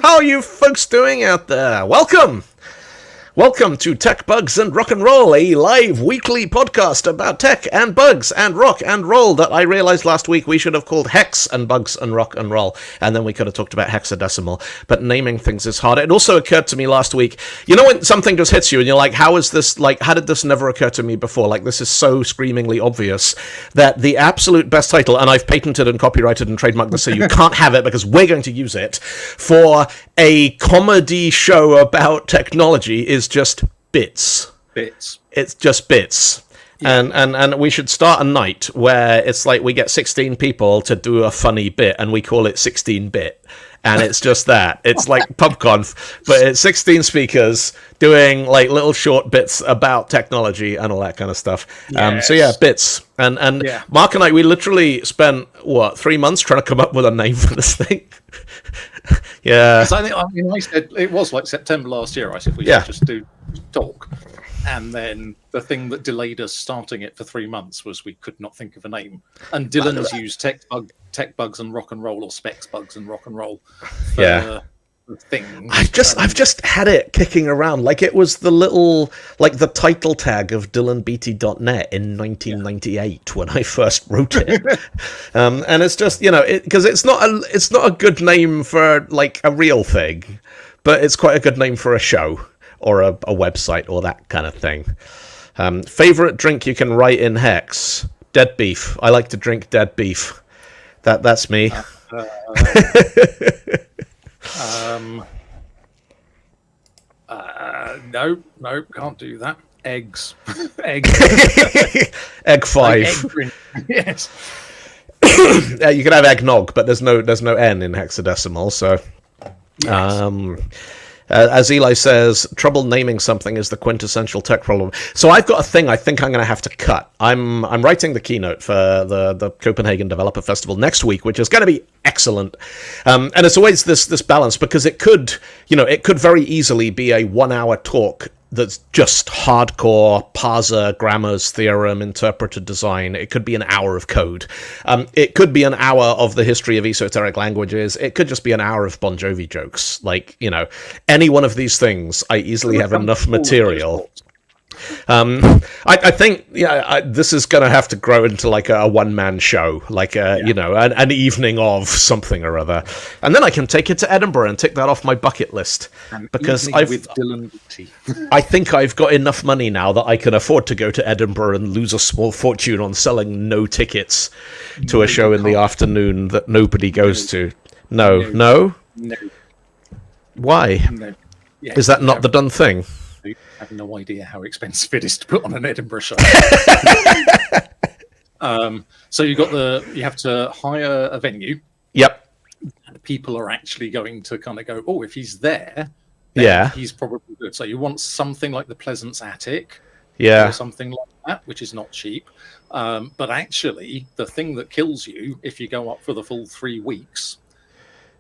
How are you folks doing out there? Welcome! Welcome to Tech, Bugs, and Rock and Roll, a live weekly podcast about tech and bugs and rock and roll that I realized last week we should have called Hex and Bugs and Rock and Roll, and then we could have talked about hexadecimal, but naming things is hard. It also occurred to me last week, you know when something just hits you and you're like, how did this never occur to me before? Like, this is so screamingly obvious that the absolute best title, and I've patented and copyrighted and trademarked this so you can't have it because we're going to use it, for a comedy show about technology is just bits. It's just bits. Yeah. And we should start a night where it's like we get 16 people to do a funny bit and we call it 16-bit. And it's just that. It's like PubConf, but it's 16 speakers doing like little short bits about technology and all that kind of stuff. Yes. So yeah, bits. And yeah. Mark and I, we literally spent, 3 months trying to come up with a name for this thing? Yeah. I said it was like September last year. I said we should just do talk, and then the thing that delayed us starting it for 3 months was we could not think of a name. And Dylan's used Tech Bugs and Rock and Roll, or Specs Bugs and Rock and Roll. For the thing. I've just had it kicking around like it was the little, like the title tag of DylanBeatty.net in 1998 when I first wrote it. And it's just, because it's not a good name for like a real thing, but it's quite a good name for a show or a website or that kind of thing. Favorite drink you can write in Hex? Dead beef. I like to drink dead beef. That's me. No, can't do that. Eggs. Egg 5. Egg yes. You can have eggnog, but there's no N in hexadecimal, so yes. As Eli says, trouble naming something is the quintessential tech problem. So I've got a thing I think I'm going to have to cut. I'm writing the keynote for the Copenhagen Developer Festival next week, which is going to be excellent. And it's always this balance, because it could very easily be a 1 hour talk that's just hardcore parser, grammars, theorem, interpreter design. It could be an hour of code. It could be an hour of the history of esoteric languages. It could just be an hour of Bon Jovi jokes. Like, any one of these things, I easily have enough material. I think this is going to have to grow into like a one-man show, like an evening of something or other, and then I can take it to Edinburgh and tick that off my bucket list, because with Dylan Beatty. I think I've got enough money now that I can afford to go to Edinburgh and lose a small fortune on selling no tickets to a show in the afternoon that nobody goes to. No. Why? No. Yeah, is that not the done thing? I have no idea how expensive it is to put on an Edinburgh show. So you have to hire a venue. Yep. And people are actually going to kind of go, oh, if he's there, then he's probably good. So you want something like the Pleasance Attic, or something like that, which is not cheap. But actually, the thing that kills you if you go up for the full 3 weeks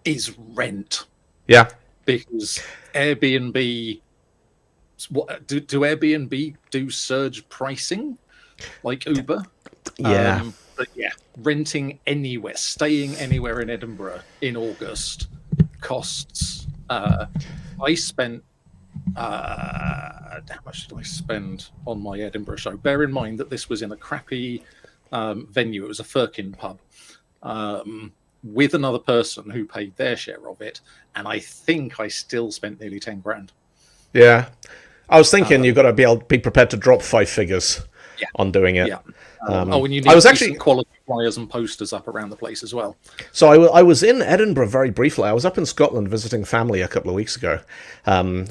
is rent. Yeah. Because Airbnb. Do Airbnb do surge pricing like Uber? Yeah. But yeah, renting anywhere, staying anywhere in Edinburgh in August costs. I spent. How much did I spend on my Edinburgh show? Bear in mind that this was in a crappy venue. It was a Firkin pub. With another person who paid their share of it, and I think I still spent nearly 10 grand. Yeah. I was thinking you've got to be prepared to drop 5 figures on doing it. Yeah. And you need quality flyers and posters up around the place as well. So I was in Edinburgh very briefly. I was up in Scotland visiting family a couple of weeks ago,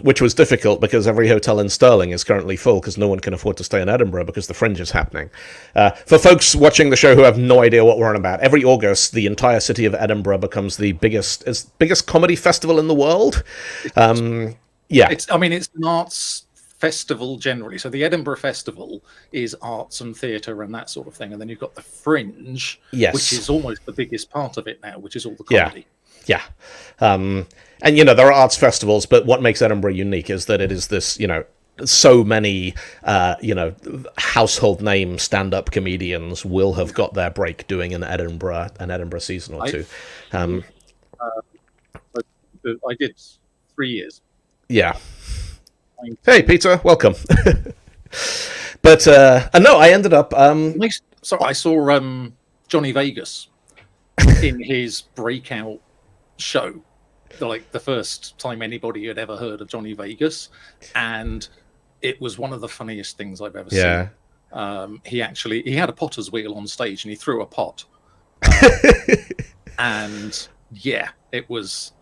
which was difficult because every hotel in Stirling is currently full because no one can afford to stay in Edinburgh because the Fringe is happening. For folks watching the show who have no idea what we're on about, every August the entire city of Edinburgh becomes the biggest comedy festival in the world. It's an arts festival generally. So the Edinburgh Festival is arts and theatre and that sort of thing. And then you've got the Fringe, which is almost the biggest part of it now, which is all the comedy. Yeah. And, there are arts festivals, but what makes Edinburgh unique is that it is this, so many, household name stand-up comedians will have got their break doing an Edinburgh season or two. I did 3 years. Yeah. Hey, Peter, welcome. But no, I ended up. I saw Johnny Vegas in his breakout show, like the first time anybody had ever heard of Johnny Vegas, and it was one of the funniest things I've ever seen. He had a potter's wheel on stage, and he threw a pot, and yeah, it was.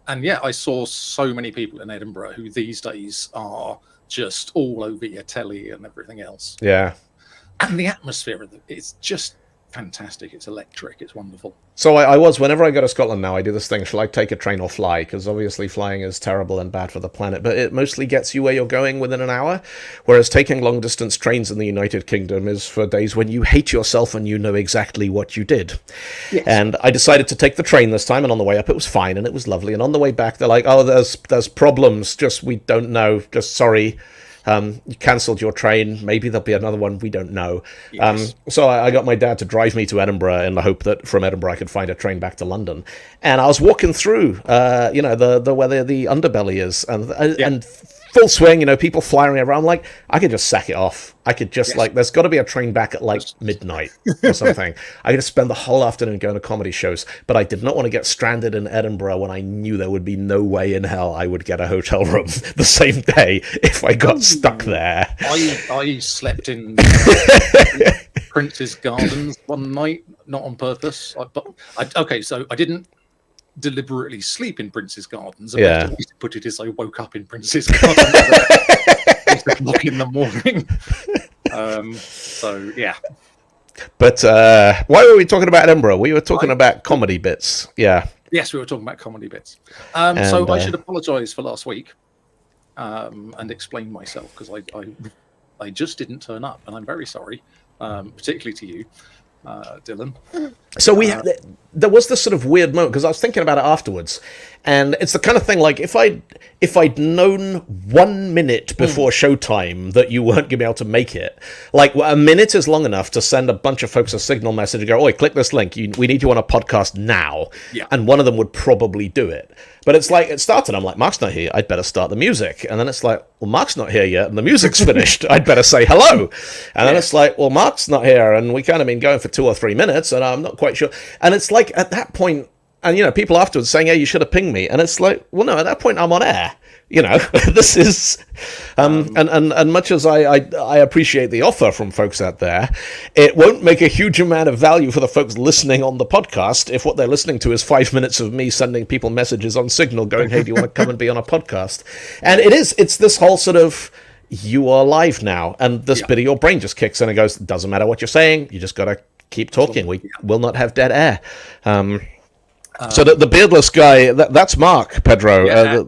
And yeah, I saw so many people in Edinburgh who these days are just all over your telly and everything else. Yeah. And the atmosphere of it's just fantastic. It's electric. It's wonderful. So whenever I go to Scotland now, I do this thing, shall I take a train or fly? Because obviously flying is terrible and bad for the planet, but it mostly gets you where you're going within an hour, whereas taking long-distance trains in the United Kingdom is for days when you hate yourself and you know exactly what you did. Yes. And I decided to take the train this time, and on the way up it was fine, and it was lovely, and on the way back they're like, oh, there's problems, just we don't know, just sorry. You cancelled your train. Maybe there'll be another one. We don't know. Yes. So I got my dad to drive me to Edinburgh in the hope that from Edinburgh I could find a train back to London. And I was walking through, where the underbelly is, and full swing, people flying around. Like, I could just sack it off. I could just there's got to be a train back at like midnight or something. I could just spend the whole afternoon going to comedy shows, but I did not want to get stranded in Edinburgh when I knew there would be no way in hell I would get a hotel room the same day if I got stuck there. I slept in Prince's Gardens one night, not on purpose. So I didn't deliberately sleep in Prince's Gardens. The better way to put it is I woke up in Prince's Gardens at 8 o'clock in the morning. So yeah. But why were we talking about Edinburgh? We were talking about comedy bits. Yeah. Yes, we were talking about comedy bits. So I should apologise for last week and explain myself, because I just didn't turn up, and I'm very sorry, particularly to you, Dylan. So there was this sort of weird moment, because I was thinking about it afterwards, and it's the kind of thing like if I'd known 1 minute before showtime that you weren't going to be able to make it, like a minute is long enough to send a bunch of folks a signal message and go, "Oi, click this link. We need you on a podcast now." Yeah. And one of them would probably do it. But it's like it started. I'm like, Mark's not here. I'd better start the music. And then it's like, well, Mark's not here yet, and the music's finished. I'd better say hello. And then it's like, well, Mark's not here, and we kind of been going for 2 or 3 minutes, and I'm not quite sure. And it's like at that point, and people afterwards saying, "Hey, you should have pinged me," and it's like, well, no, at that point I'm on air. This is, and much as I appreciate the offer from folks out there, it won't make a huge amount of value for the folks listening on the podcast if what they're listening to is 5 minutes of me sending people messages on Signal going, "Hey, do you want to come and be on a podcast?" And it's this whole sort of, you are live now, and this bit of your brain just kicks in and goes, "Doesn't matter what you're saying, you just got to keep talking. We will not have dead air." So the beardless guy, that's Mark, Pedro. Yeah.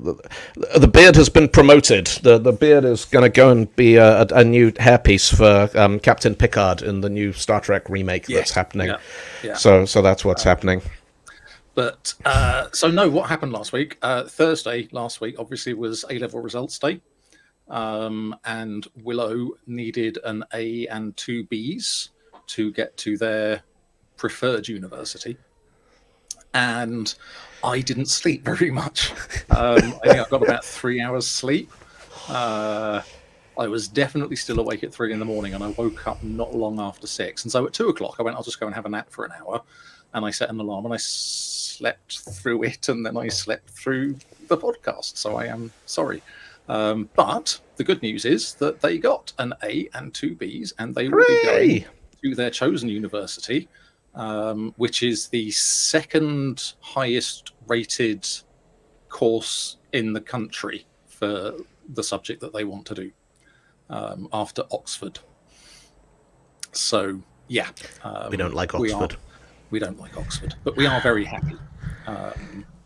The beard has been promoted. The beard is going to go and be a new hairpiece for Captain Picard in the new Star Trek remake that's happening. Yeah. So that's what's happening. But what happened last week? Thursday last week, obviously, was A-level results day. And Willow needed an A and 2 Bs to get to their preferred university. And I didn't sleep very much. I think I got about 3 hours sleep. I was definitely still awake at 3 a.m, and I woke up not long after 6. And so at 2 o'clock, I went, I'll just go and have a nap for an hour. And I set an alarm, and I slept through it, and then I slept through the podcast. So I am sorry. But the good news is that they got an A and 2 Bs, and they will be going to their chosen university, which is the second highest rated course in the country for the subject that they want to do, after Oxford. So, yeah. We don't like Oxford. We don't like Oxford, but we are very happy.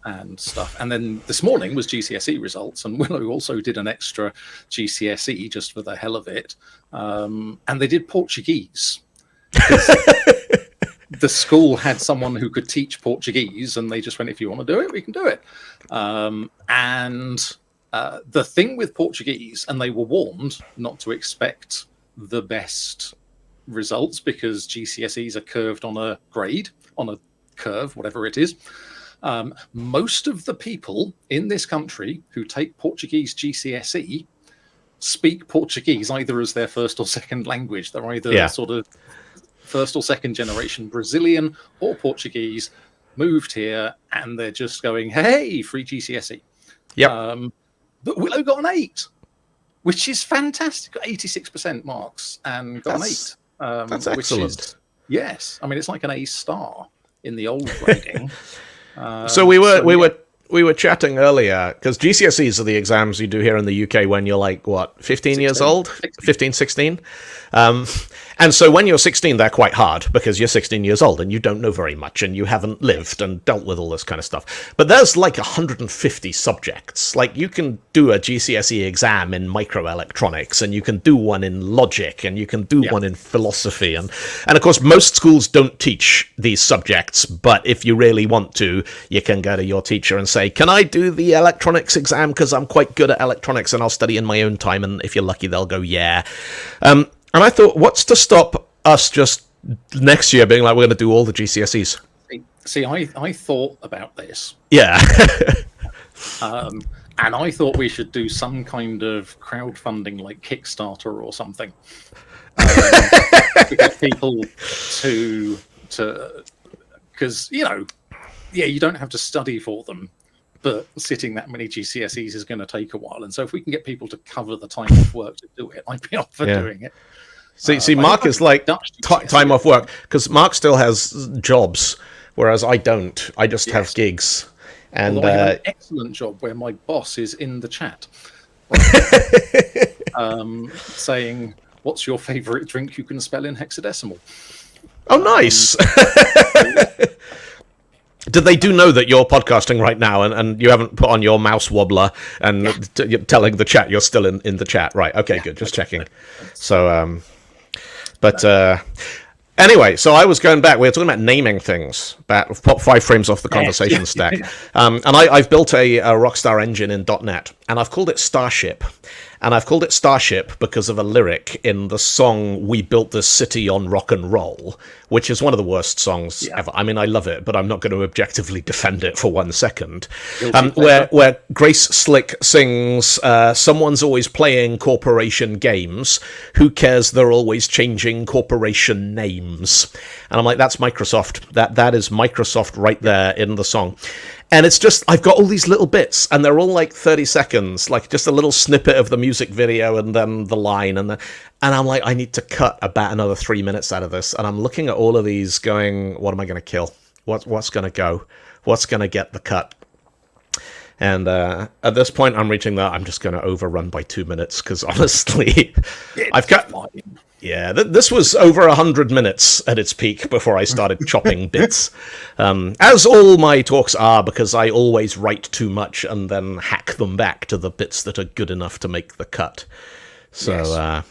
And stuff. And then this morning was GCSE results, and Willow also did an extra GCSE just for the hell of it. And they did Portuguese. The school had someone who could teach Portuguese, and they just went, if you want to do it, we can do it. And the thing with Portuguese, and they were warned not to expect the best results because GCSEs are curved on a grade, on a curve, whatever it is. Most of the people in this country who take Portuguese GCSE speak Portuguese either as their first or second language. They're either sort of first or second generation Brazilian or Portuguese, moved here, and they're just going, hey, free GCSE. But Willow got an 8, which is fantastic. Got 86% marks and got an 8. That's excellent. Yes. I mean, it's like an A star in the old grading. So we were chatting earlier, because GCSEs are the exams you do here in the UK when you're like, what, 15 years old? 15, 16? And so when you're 16, they're quite hard, because you're 16 years old and you don't know very much and you haven't lived and dealt with all this kind of stuff. But there's like 150 subjects. Like, you can do a GCSE exam in microelectronics, and you can do one in logic, and you can do one in philosophy. And of course, most schools don't teach these subjects, but if you really want to, you can go to your teacher and say, can I do the electronics exam, because I'm quite good at electronics and I'll study in my own time, and if you're lucky they'll go, yeah. And I thought, what's to stop us just next year being like, we're going to do all the GCSEs? See, I thought about this. Yeah. And I thought we should do some kind of crowdfunding, like Kickstarter or something, to get people to, because, you know, you don't have to study for them, but sitting that many GCSEs is going to take a while. And so if we can get people to cover the time off work to do it, I'd be up for doing it. See, Mark is like time off work, because Mark still has jobs, whereas I don't. I just have gigs. And I have an excellent job where my boss is in the chat, saying, what's your favourite drink you can spell in hexadecimal? Oh, nice. Did they do know that you're podcasting right now, and you haven't put on your mouse wobbler and you're telling the chat you're still in the chat? Right, okay, good, just checking. So, anyway, so I was going back. We were talking about naming things. Pop 5 frames off the conversation stack. And I've built a Rockstar engine in .NET, and I've called it Starship. And I've called it Starship because of a lyric in the song We Built This City on Rock and Roll, which is one of the worst songs ever. I mean, I love it, but I'm not going to objectively defend it for 1 second. Where Grace Slick sings, someone's always playing corporation games. Who cares? They're always changing corporation names. And I'm like, that's Microsoft. That is Microsoft right there in the song. And it's just, I've got all these little bits, and they're all like 30 seconds, like just a little snippet of the music video and then the line. And I'm like, I need to cut about another 3 minutes out of this. And I'm looking at all of these going, what am I going to kill? What's going to go? What's going to get the cut? And at this point, I'm reaching that. I'm just going to overrun by 2 minutes, because honestly, I've got... Yeah, this was over 100 minutes at its peak before I started chopping bits. As all my talks are, because I always write too much and then hack them back to the bits that are good enough to make the cut. So,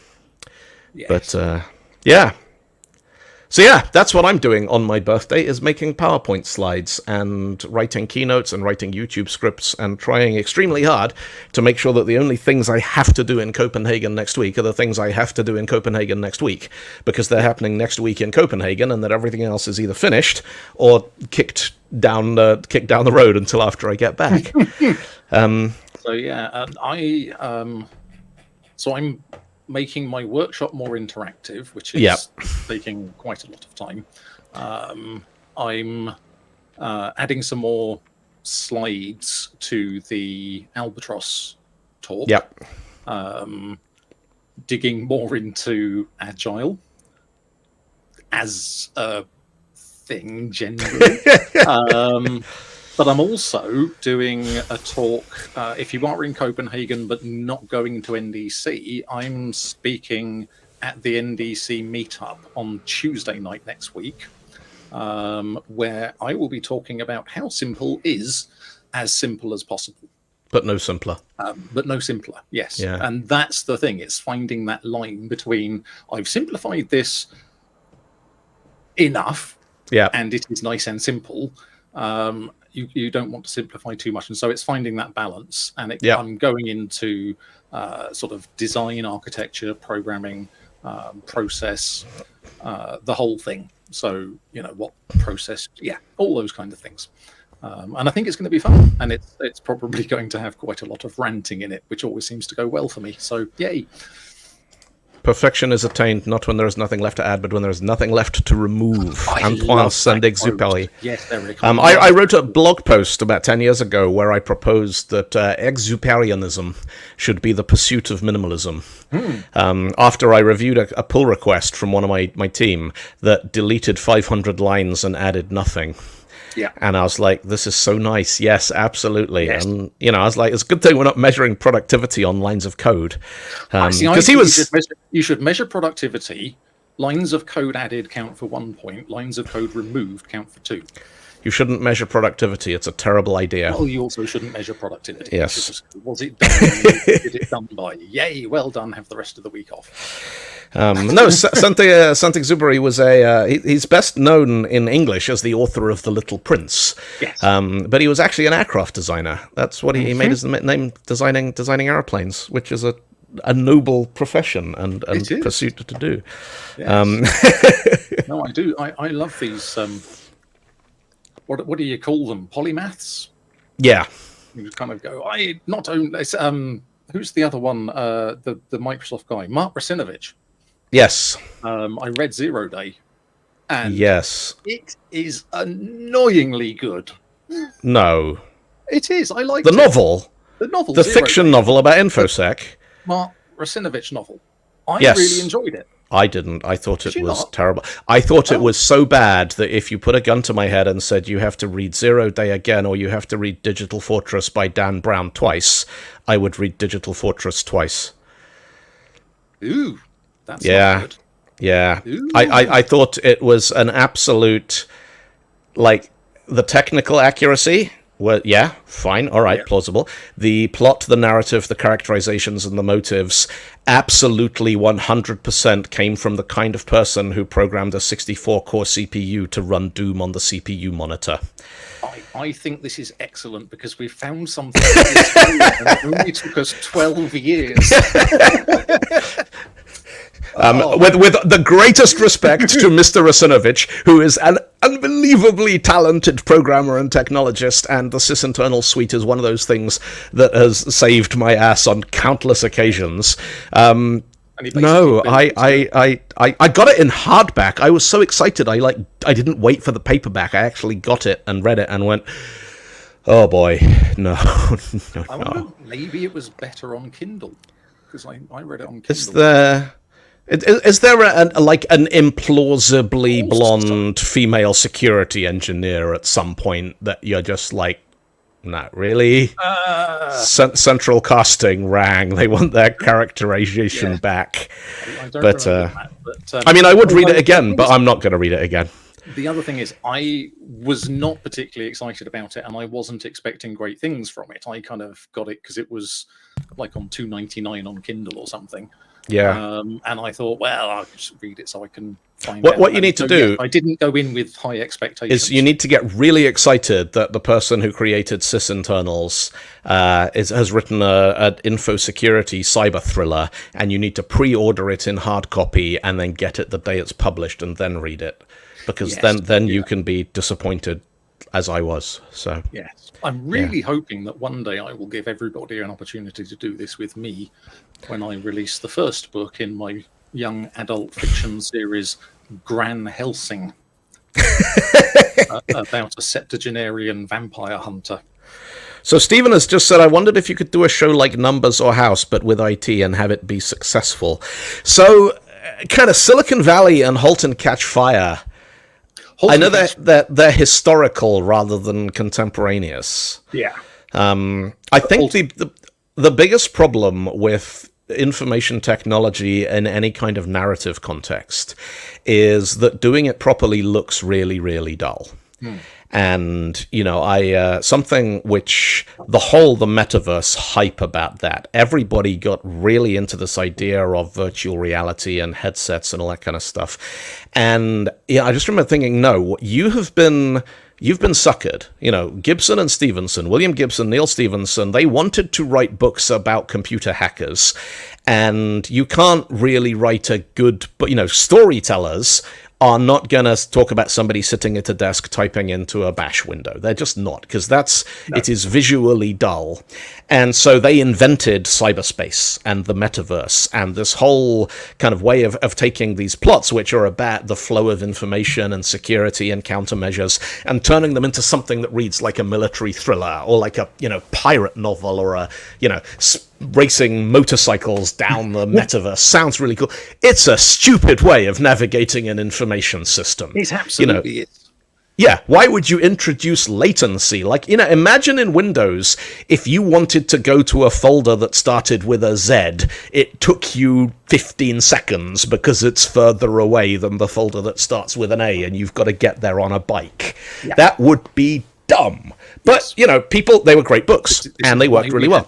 yeah. So yeah, that's what I'm doing on my birthday, is making PowerPoint slides and writing keynotes and writing YouTube scripts and trying extremely hard to make sure that the only things I have to do in Copenhagen next week are the things I have to do in Copenhagen next week, because they're happening next week in Copenhagen, and that everything else is either finished or kicked down the road until after I get back. I'm making my workshop more interactive, which is taking quite a lot of time. I'm adding some more slides to the Albatross talk. Digging more into Agile as a thing generally. But I'm also doing a talk, if you are in Copenhagen but not going to NDC, I'm speaking at the NDC meetup on Tuesday night next week, where I will be talking about how simple is as simple as possible. But no simpler. Yes. Yeah. And that's the thing. It's finding that line between, I've simplified this enough, and it is nice and simple. You don't want to simplify too much, and so it's finding that balance. And I'm going into sort of design, architecture, programming, process, the whole thing. So what process? Yeah, all those kind of things. And I think it's going to be fun, and it's probably going to have quite a lot of ranting in it, which always seems to go well for me. So yay! Perfection is attained not when there is nothing left to add, but when there is nothing left to remove. Antoine Saint-Exupéry. Yes, there we go. I wrote a blog post about 10 years ago where I proposed that exuperianism should be the pursuit of minimalism. After I reviewed a pull request from one of my team that deleted 500 lines and added nothing. Yeah. And I was like, this is so nice. Yes, absolutely. Yes. And, I was like, it's a good thing we're not measuring productivity on lines of code. Because you should measure productivity. Lines of code added count for 1 point. Lines of code removed count for 2. You shouldn't measure productivity. It's a terrible idea. Well, you also shouldn't measure productivity. Yes. Was it done? Did it done by? Yay, well done. Have the rest of the week off. No, Saint-Exupéry was he's best known in English as the author of The Little Prince. Yes. But he was actually an aircraft designer. That's what he made his name, designing airplanes, which is a noble profession and pursuit to do. Yes. No, I do. I love these. What do you call them? Polymaths? Yeah. You kind of go. Not only. Who's the other one? The Microsoft guy, Mark Russinovich. Yes. I read 0 Day, and yes, it is annoyingly good. No, it is. I like the novel. The novel, the fiction novel about InfoSec. Mark Russinovich novel. I yes. really enjoyed it. I didn't. I thought it was terrible. I thought it was so bad that if you put a gun to my head and said you have to read 0 Day again or you have to read Digital Fortress by Dan Brown twice, I would read Digital Fortress twice. Ooh, that's not good. Yeah. I thought it was an absolute, like, the technical accuracy. Well, yeah, fine, all right, plausible. The plot, the narrative, the characterizations, and the motives absolutely 100% came from the kind of person who programmed a 64-core CPU to run Doom on the CPU monitor. I think this is excellent because we've found something that and it only took us 12 years. With the greatest respect to Mr. Russinovich, who is an unbelievably talented programmer and technologist, and the sysinternal suite is one of those things that has saved my ass on countless occasions. No, I got it in hardback. I was so excited. I didn't wait for the paperback. I actually got it and read it and went, oh boy, no. I wonder, maybe it was better on Kindle because I read it on Kindle. Is there an implausibly blonde female security engineer at some point that you're just like, not really? Central casting rang. They want their characterization back. I don't remember that, I mean, I would read it again, but I'm not going to read it again. The other thing is, I was not particularly excited about it, and I wasn't expecting great things from it. I kind of got it because it was like on $2.99 on Kindle or something. Yeah. And I thought, well, I'll just read it so I can find out. What you need to do... Yeah, I didn't go in with high expectations. Is you need to get really excited that the person who created sysinternals has written an info security cyber thriller, and you need to pre-order it in hard copy and then get it the day it's published and then read it. Because then you can be disappointed, as I was. So yes, I'm really hoping that one day I will give everybody an opportunity to do this with me when I release the first book in my young adult fiction series, Gran Helsing, about a septuagenarian vampire hunter. So Stephen has just said, I wondered if you could do a show like Numbers or House, but with IT and have it be successful. So kind of Silicon Valley and Halt and Catch Fire. I know that they're historical rather than contemporaneous. Yeah. I think the biggest problem with information technology in any kind of narrative context is that doing it properly looks really, really dull. And, something which the metaverse hype about that, everybody got really into this idea of virtual reality and headsets and all that kind of stuff. And I just remember thinking, no, you've been suckered. Gibson and Stevenson, William Gibson, Neil Stevenson, they wanted to write books about computer hackers. And you can't really write a good, storytellers are not going to talk about somebody sitting at a desk typing into a bash window. They're just not, because it is visually dull. And so they invented cyberspace and the metaverse and this whole kind of way of taking these plots, which are about the flow of information and security and countermeasures, and turning them into something that reads like a military thriller or like a, pirate novel or a, racing motorcycles down the metaverse. Sounds really cool. It's a stupid way of navigating an information system. It absolutely is. Yeah, why would you introduce latency? Like, imagine in Windows, if you wanted to go to a folder that started with a Z, it took you 15 seconds because it's further away than the folder that starts with an A, and you've got to get there on a bike. Yeah. That would be dumb. But, they were great books, and they worked really well.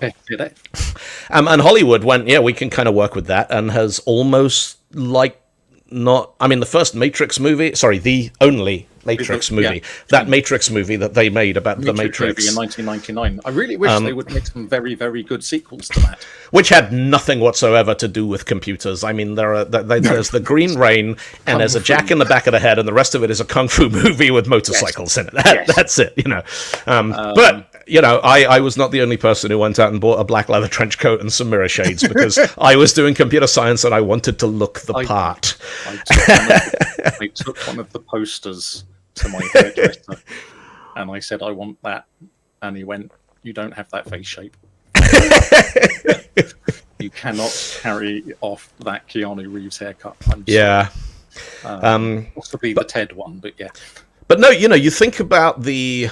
And Hollywood went, we can kind of work with that, and has almost, the first Matrix movie, the only Matrix movie, that Matrix movie that they made about the Matrix. Movie in 1999. I really wish they would make some very, very good sequels to that. Which had nothing whatsoever to do with computers. I mean, there's the Green Rain, and there's a jack in the back of the head, and the rest of it is a kung fu movie with motorcycles in it. That's it, But, I was not the only person who went out and bought a black leather trench coat and some mirror shades because I was doing computer science and I wanted to look the part. I took one of the posters to my hairdresser and I said, I want that. And he went, you don't have that face shape. You cannot carry off that Keanu Reeves haircut. Possibly the Ted one, but yeah. But no, you think about the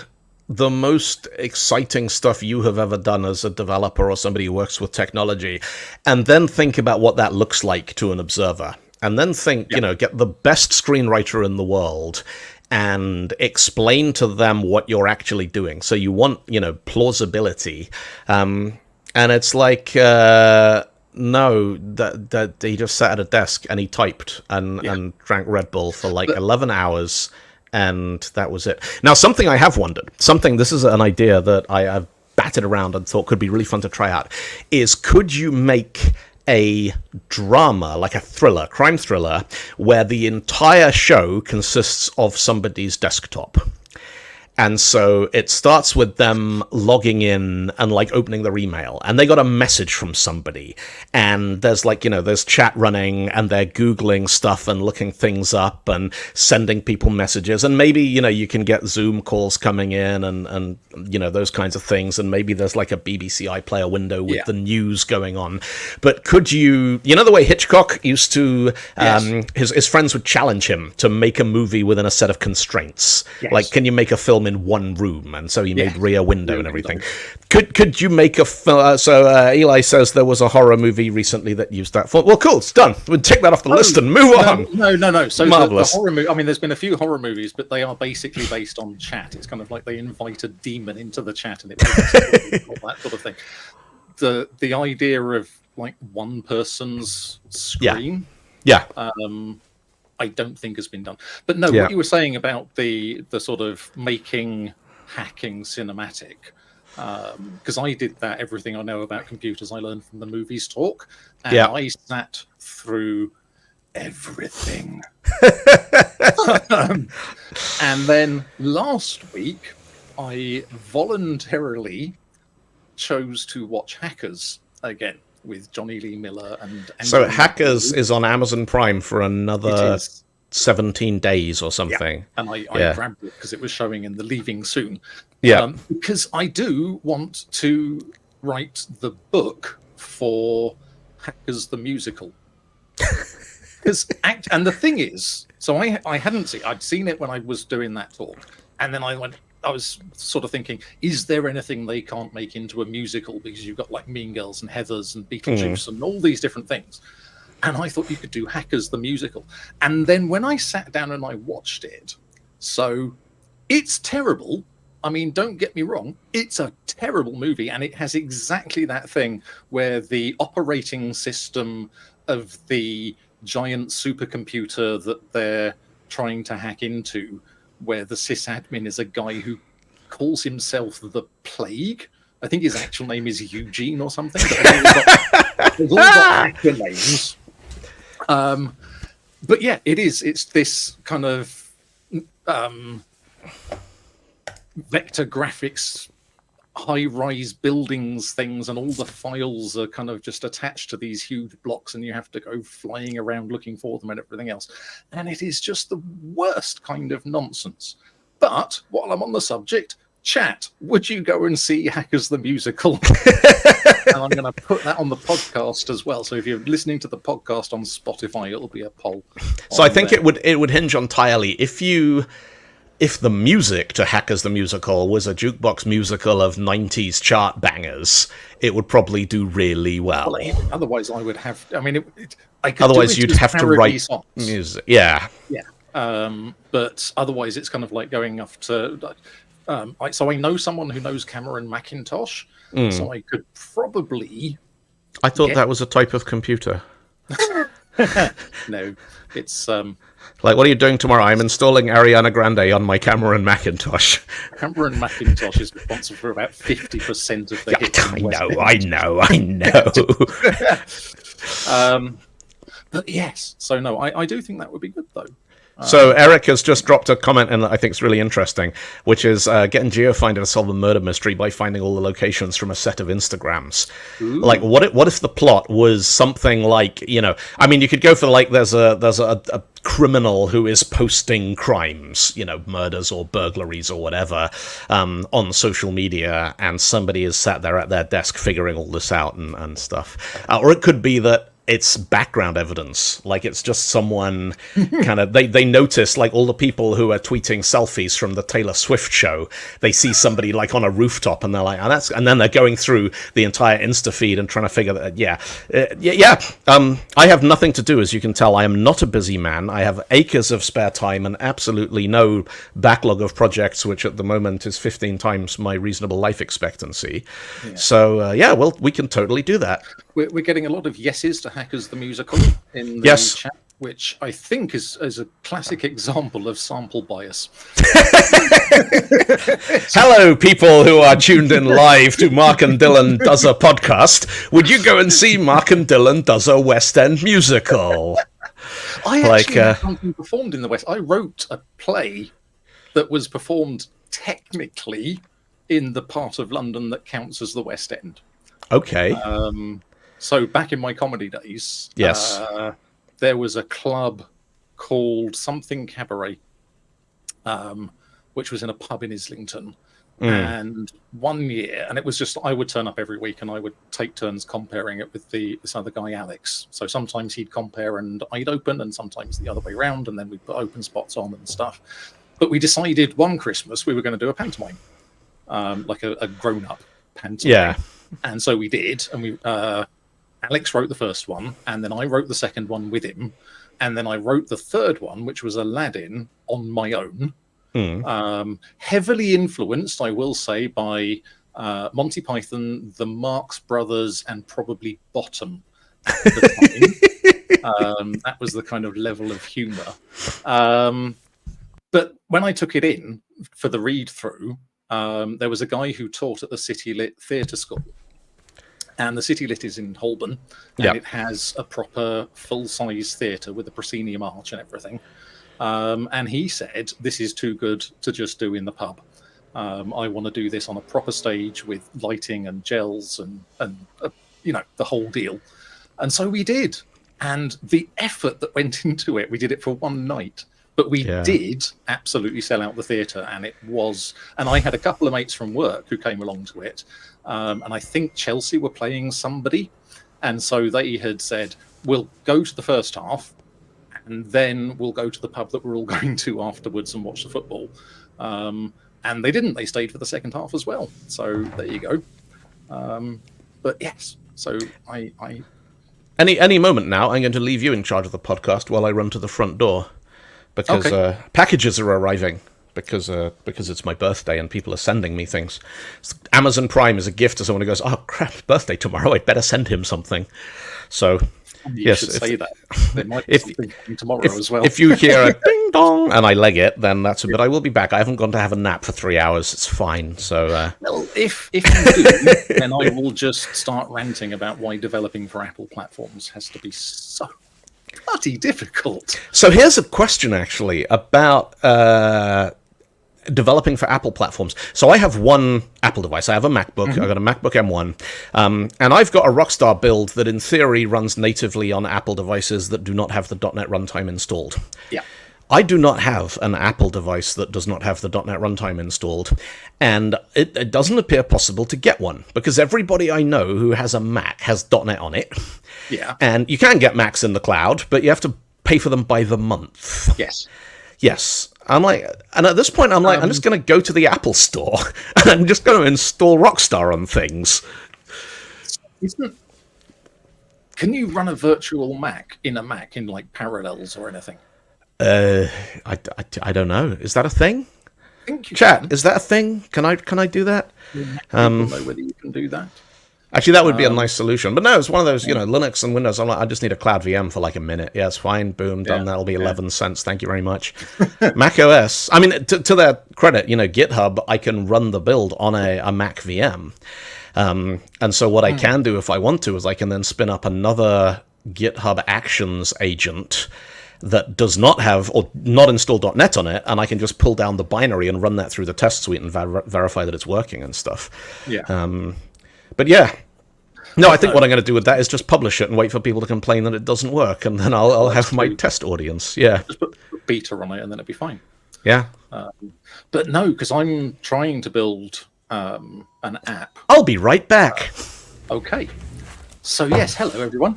most exciting stuff you have ever done as a developer or somebody who works with technology, and then think about what that looks like to an observer. And then think, get the best screenwriter in the world and explain to them what you're actually doing. So you want, plausibility. And it's like, no, that he just sat at a desk and he typed and drank Red Bull for 11 hours. And that was it. Now, something I have wondered, this is an idea that I have batted around and thought could be really fun to try out, is could you make a drama, like a thriller, crime thriller, where the entire show consists of somebody's desktop? And so it starts with them logging in and opening their email, and they got a message from somebody, and there's there's chat running, and they're Googling stuff and looking things up and sending people messages, and maybe, you can get Zoom calls coming in and those kinds of things, and maybe there's a BBC iPlayer window with the news going on. But could you, the way Hitchcock used to, his friends would challenge him to make a movie within a set of constraints. Yes. Can you make a film in one room? And so he made Rear Window and everything. Could you make a film? So Eli says there was a horror movie recently that used that film. Well, cool, it's done. We'll tick that off the list and move on. No. So the horror movie, there's been a few horror movies, but they are basically based on chat. It's kind of like they invite a demon into the chat and it all that sort of thing. The idea of one person's screen. I don't think has been done. But no, what you were saying about the sort of making hacking cinematic, because I did that. Everything I know about computers I learned from the movies talk, and I sat through everything. And then last week I voluntarily chose to watch Hackers again with Johnny Lee Miller and so Hackers is on Amazon Prime for another 17 days or something. And I grabbed it because it was showing in the Leaving Soon. Because I do want to write the book for Hackers the musical. And the thing is, so I hadn't seen, I'd seen it when I was doing that talk, and then I was sort of thinking, is there anything they can't make into a musical? Because you've got Mean Girls and Heathers and Beetlejuice and all these different things. And I thought you could do Hackers the musical. And then when I sat down and I watched it, so it's terrible. Don't get me wrong, it's a terrible movie, and it has exactly that thing where the operating system of the giant supercomputer that they're trying to hack into, where the sysadmin is a guy who calls himself the Plague. I think his actual name is Eugene or something. But they've all got actor names. But yeah, it is. It's this kind of vector graphics, high-rise buildings things, and all the files are kind of just attached to these huge blocks, and you have to go flying around looking for them and everything else. And it is just the worst kind of nonsense. But while I'm on the subject, chat, would you go and see Hackers the Musical? And I'm going to put that on the podcast as well. So if you're listening to the podcast on Spotify, it'll be a poll. So I think it would hinge entirely if the music to Hackers the Musical was a jukebox musical of 90s chart bangers, it would probably do really well. Otherwise, I would have. I mean, otherwise you'd have to write songs. Music. Yeah. But otherwise, it's kind of like going off to. So I know someone who knows Cameron Macintosh, so I could probably. I thought that was a type of computer. No, it's like, what are you doing tomorrow? I'm installing Ariana Grande on my Cameron Macintosh. Cameron Macintosh is responsible for about 50% of the hits. I know. But yes, so no, I do think that would be good though. So Eric has just dropped a comment in that I think is really interesting, which is getting Geofinder to solve a murder mystery by finding all the locations from a set of Instagrams. Ooh. Like, what if the plot was something like, I mean, you could go for like there's a criminal who is posting crimes, murders or burglaries or whatever, on social media, and somebody is sat there at their desk figuring all this out and stuff. Or it could be that it's background evidence, like it's just someone kind of they notice, like, all the people who are tweeting selfies from the Taylor Swift show, they see somebody like on a rooftop and they're like, and then they're going through the entire Insta feed and trying to figure that I have nothing to do, as you can tell. I am not a busy man. I have acres of spare time and absolutely no backlog of projects, which at the moment is 15 times my reasonable life expectancy. So well, we can totally do that. We're getting a lot of yeses to Hackers the Musical in the chat, which I think is a classic example of sample bias. Hello, people who are tuned in live to Mark and Dylan Does a Podcast. Would you go and see Mark and Dylan Does a West End Musical? I actually had something performed in the West. I wrote a play that was performed technically in the part of London that counts as the West End. Okay. So back in my comedy days, there was a club called Something Cabaret, which was in a pub in Islington. And one year, and it was just, I would turn up every week and I would take turns comparing it with this other guy, Alex. So sometimes he'd compare and I'd open, and sometimes the other way around, and then we'd put open spots on and stuff. But we decided one Christmas we were going to do a pantomime, like a grown-up pantomime. Yeah. And so we did, and Alex wrote the first one, and then I wrote the second one with him, and then I wrote the third one, which was Aladdin, on my own. Heavily influenced, I will say, by Monty Python, the Marx Brothers, and probably Bottom at the time. That was the kind of level of humour. But when I took it in for the read-through, there was a guy who taught at the City Lit Theatre School. And the City Lit is in Holborn, and it has a proper full-size theatre with a proscenium arch and everything. And he said, this is too good to just do in the pub. I want to do this on a proper stage with lighting and gels and the whole deal. And so we did. And the effort that went into it, we did it for one night. But we did absolutely sell out the theatre, and it was... And I had a couple of mates from work who came along to it, and I think Chelsea were playing somebody, and so they had said, we'll go to the first half, and then we'll go to the pub that we're all going to afterwards and watch the football. And they didn't. They stayed for the second half as well. So there you go. But yes, so I... Any moment now, I'm going to leave you in charge of the podcast while I run to the front door. Because packages are arriving, because it's my birthday and people are sending me things. Amazon Prime is a gift to someone who goes, oh crap, birthday tomorrow, I'd better send him something. So you should say that. There might be something tomorrow as well. If you hear a ding dong and I leg it, then that's a bit. I will be back. I haven't gone to have a nap for 3 hours. It's fine. So well, if you do, then I will just start ranting about why developing for Apple platforms has to be so bloody difficult. So here's a question, actually, about developing for Apple platforms. So I have one Apple device. I have a MacBook. I've got a MacBook M1. And I've got a Rockstar build that, in theory, runs natively on Apple devices that do not have the .NET runtime installed. Yeah. I do not have an Apple device that does not have the .NET runtime installed, and it doesn't appear possible to get one, because everybody I know who has a Mac has .NET on it. Yeah. And you can get Macs in the cloud, but you have to pay for them by the month. Yes. Yes. I'm like, and at this point, I'm like, I'm just going to go to the Apple store, and I'm just going to install Rockstar on things. Can you run a virtual Mac in a Mac in like Parallels or anything? I don't know. Is that a thing? I think you Chat, can. is that a thing? Can I do that? I don't know whether you can do that. Actually, that would be a nice solution. But no, it's one of those, Linux and Windows. I'm like, I just need a cloud VM for like a minute. Yeah, it's fine. Boom, done. That'll be 11 cents. Thank you very much. Mac OS. I mean, to their credit, GitHub, I can run the build on a Mac VM. And so what I can do if I want to is I can then spin up another GitHub Actions agent that does not have or not install .NET on it, and I can just pull down the binary and run that through the test suite and verify that it's working and stuff. Yeah. But yeah. No, I think what I'm going to do with that is just publish it and wait for people to complain that it doesn't work, and then I'll have my test audience. Yeah. Just put beta on it and then it'll be fine. Yeah. But no, because I'm trying to build an app. I'll be right back. Okay. So yes, hello everyone.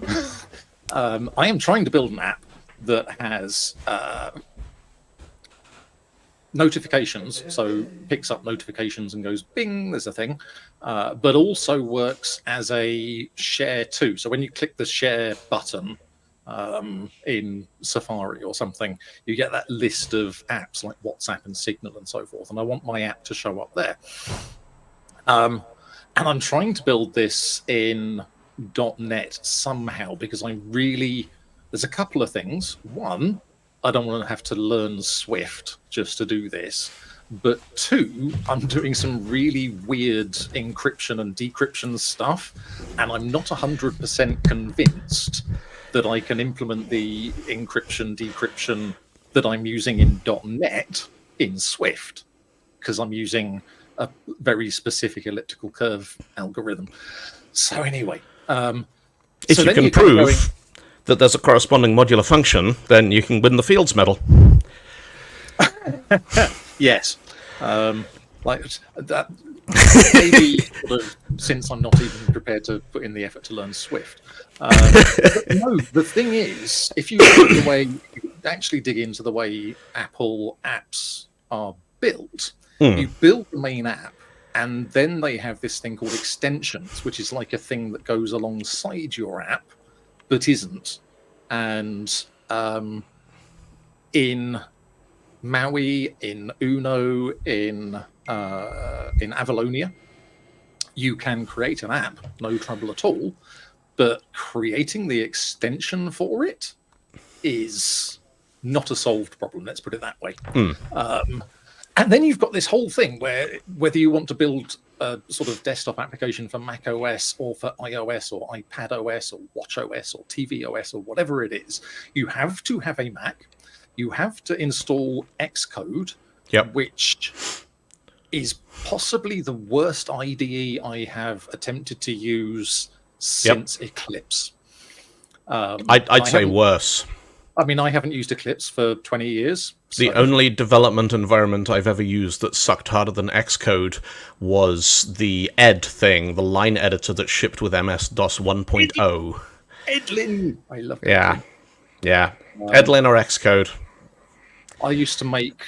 I am trying to build an app that has notifications, so picks up notifications and goes bing, there's a thing, but also works as a share too. So when you click the share button in Safari or something, you get that list of apps like WhatsApp and Signal and so forth, and I want my app to show up there. And I'm trying to build this in .NET somehow, because there's a couple of things. One, I don't want to have to learn Swift just to do this. But two, I'm doing some really weird encryption and decryption stuff, and I'm not 100% convinced that I can implement the encryption, decryption that I'm using in .NET in Swift, because I'm using a very specific elliptical curve algorithm. So anyway... if you can prove that there's a corresponding modular function, then you can win the Fields Medal. Yes. Like that. Maybe sort of, since I'm not even prepared to put in the effort to learn Swift. But no, the thing is, if you actually dig into the way Apple apps are built, you build the main app, and then they have this thing called extensions, which is like a thing that goes alongside your app, but isn't. And in Maui, in Uno, in Avalonia, you can create an app, no trouble at all. But creating the extension for it is not a solved problem. Let's put it that way. And then you've got this whole thing where whether you want to build a sort of desktop application for Mac OS or for iOS or iPad OS or Watch OS or TV OS or whatever it is, you have to have a Mac. You have to install Xcode, which is possibly the worst IDE I have attempted to use since Eclipse. I'd say worse. I mean, I haven't used Eclipse for 20 years. The only development environment I've ever used that sucked harder than Xcode was the Ed thing, the line editor that shipped with MS-DOS 1.0. Edlin! I love it. Yeah. Edlin or Xcode. I used to make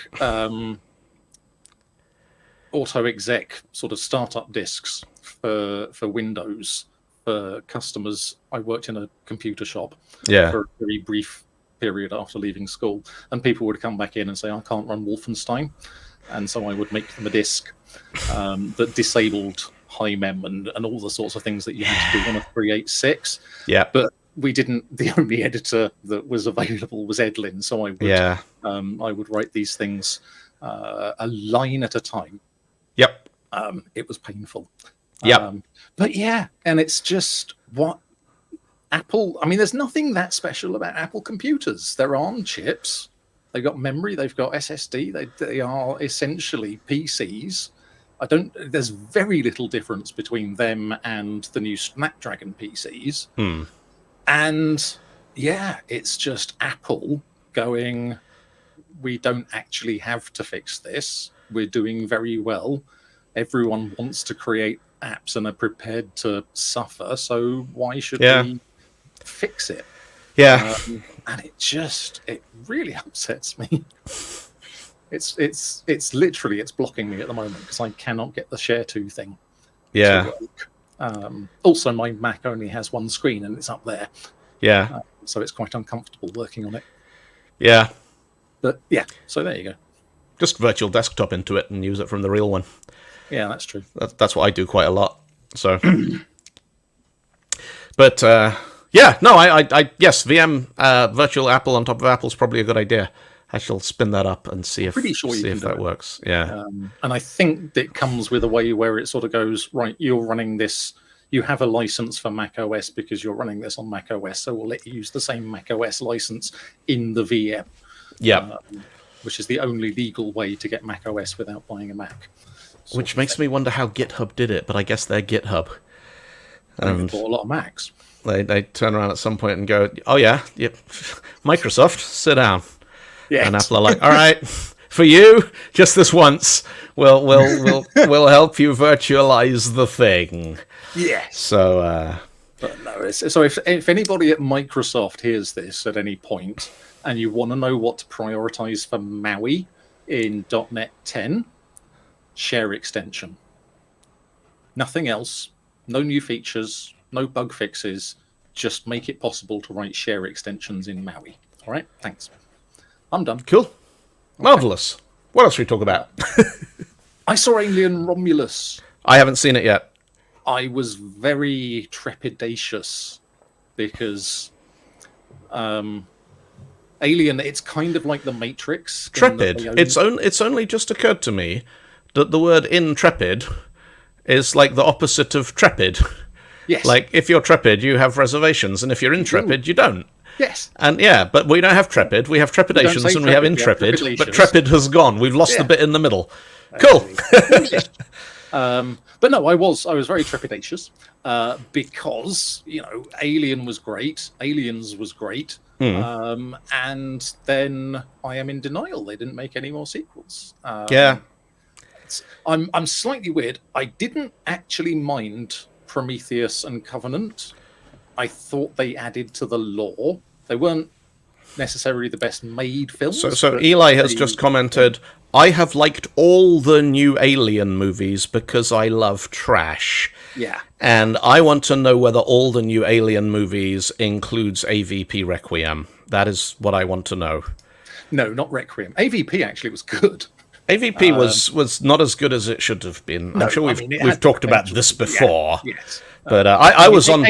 auto-exec sort of startup disks for Windows for customers. I worked in a computer shop for a very brief period after leaving school, and people would come back in and say, I can't run Wolfenstein, and so I would make them a disk that disabled high mem and all the sorts of things that you had to do on a 386. But we didn't. The only editor that was available was Edlin, so I would write these things a line at a time. It was painful. But yeah, and it's just Apple, I mean, there's nothing that special about Apple computers. They're ARM chips. They've got memory. They've got SSD. They are essentially PCs. There's very little difference between them and the new Snapdragon PCs. And yeah, it's just Apple going, we don't actually have to fix this. We're doing very well. Everyone wants to create apps and are prepared to suffer. So why should we fix it? Yeah. And it really upsets me. It's literally blocking me at the moment because I cannot get the Share 2 thing to work. Also, my Mac only has one screen and it's up there. Yeah. So it's quite uncomfortable working on it. Yeah. But yeah, so there you go. Just virtual desktop into it and use it from the real one. Yeah, that's true. That's what I do quite a lot. So, but yeah, no, I yes, VM virtual Apple on top of Apple is probably a good idea. I shall spin that up and see if that works. Yeah, and I think it comes with a way where it sort of goes, right, you're running this. You have a license for Mac OS because you're running this on Mac OS, so we'll let you use the same Mac OS license in the VM. Yeah, which is the only legal way to get Mac OS without buying a Mac. Which makes me wonder how GitHub did it, but I guess they're GitHub. And bought a lot of Macs. They turn around at some point and go, "Oh yeah, yep, Microsoft, sit down." Yeah, and Apple are like, "All right, for you, just this once, we'll help you virtualize the thing." Yes. So, but no. So if anybody at Microsoft hears this at any point, and you want to know what to prioritize for Maui in .NET 10, Share extension. Nothing else. No new features. No bug fixes. Just make it possible to write Share extensions in Maui. All right. Thanks. I'm done. Cool. Marvelous. What else should we talk about? I saw Alien Romulus. I haven't seen it yet. I was very trepidatious because Alien, it's kind of like the Matrix. Trepid. It's only just occurred to me that the word intrepid is like the opposite of trepid. Yes. Like, if you're trepid, you have reservations, and if you're intrepid, you don't. Yes. And yeah, but we don't have trepid. We have trepidations and we have intrepid. But trepid has gone. We've lost the bit in the middle. Cool. But no, I was very trepidatious because, you know, Alien was great. Aliens was great. And then I am in denial. They didn't make any more sequels. I'm slightly weird. I didn't actually mind Prometheus and Covenant. I thought they added to the lore. They weren't necessarily the best made films. So Eli has just commented, I have liked all the new Alien movies because I love trash. Yeah. And I want to know whether all the new Alien movies includes AVP Requiem. That is what I want to know. No, not Requiem. AVP actually was good. AVP was not as good as it should have been. I'm sure we've talked about this before. Yeah, yes. But I was on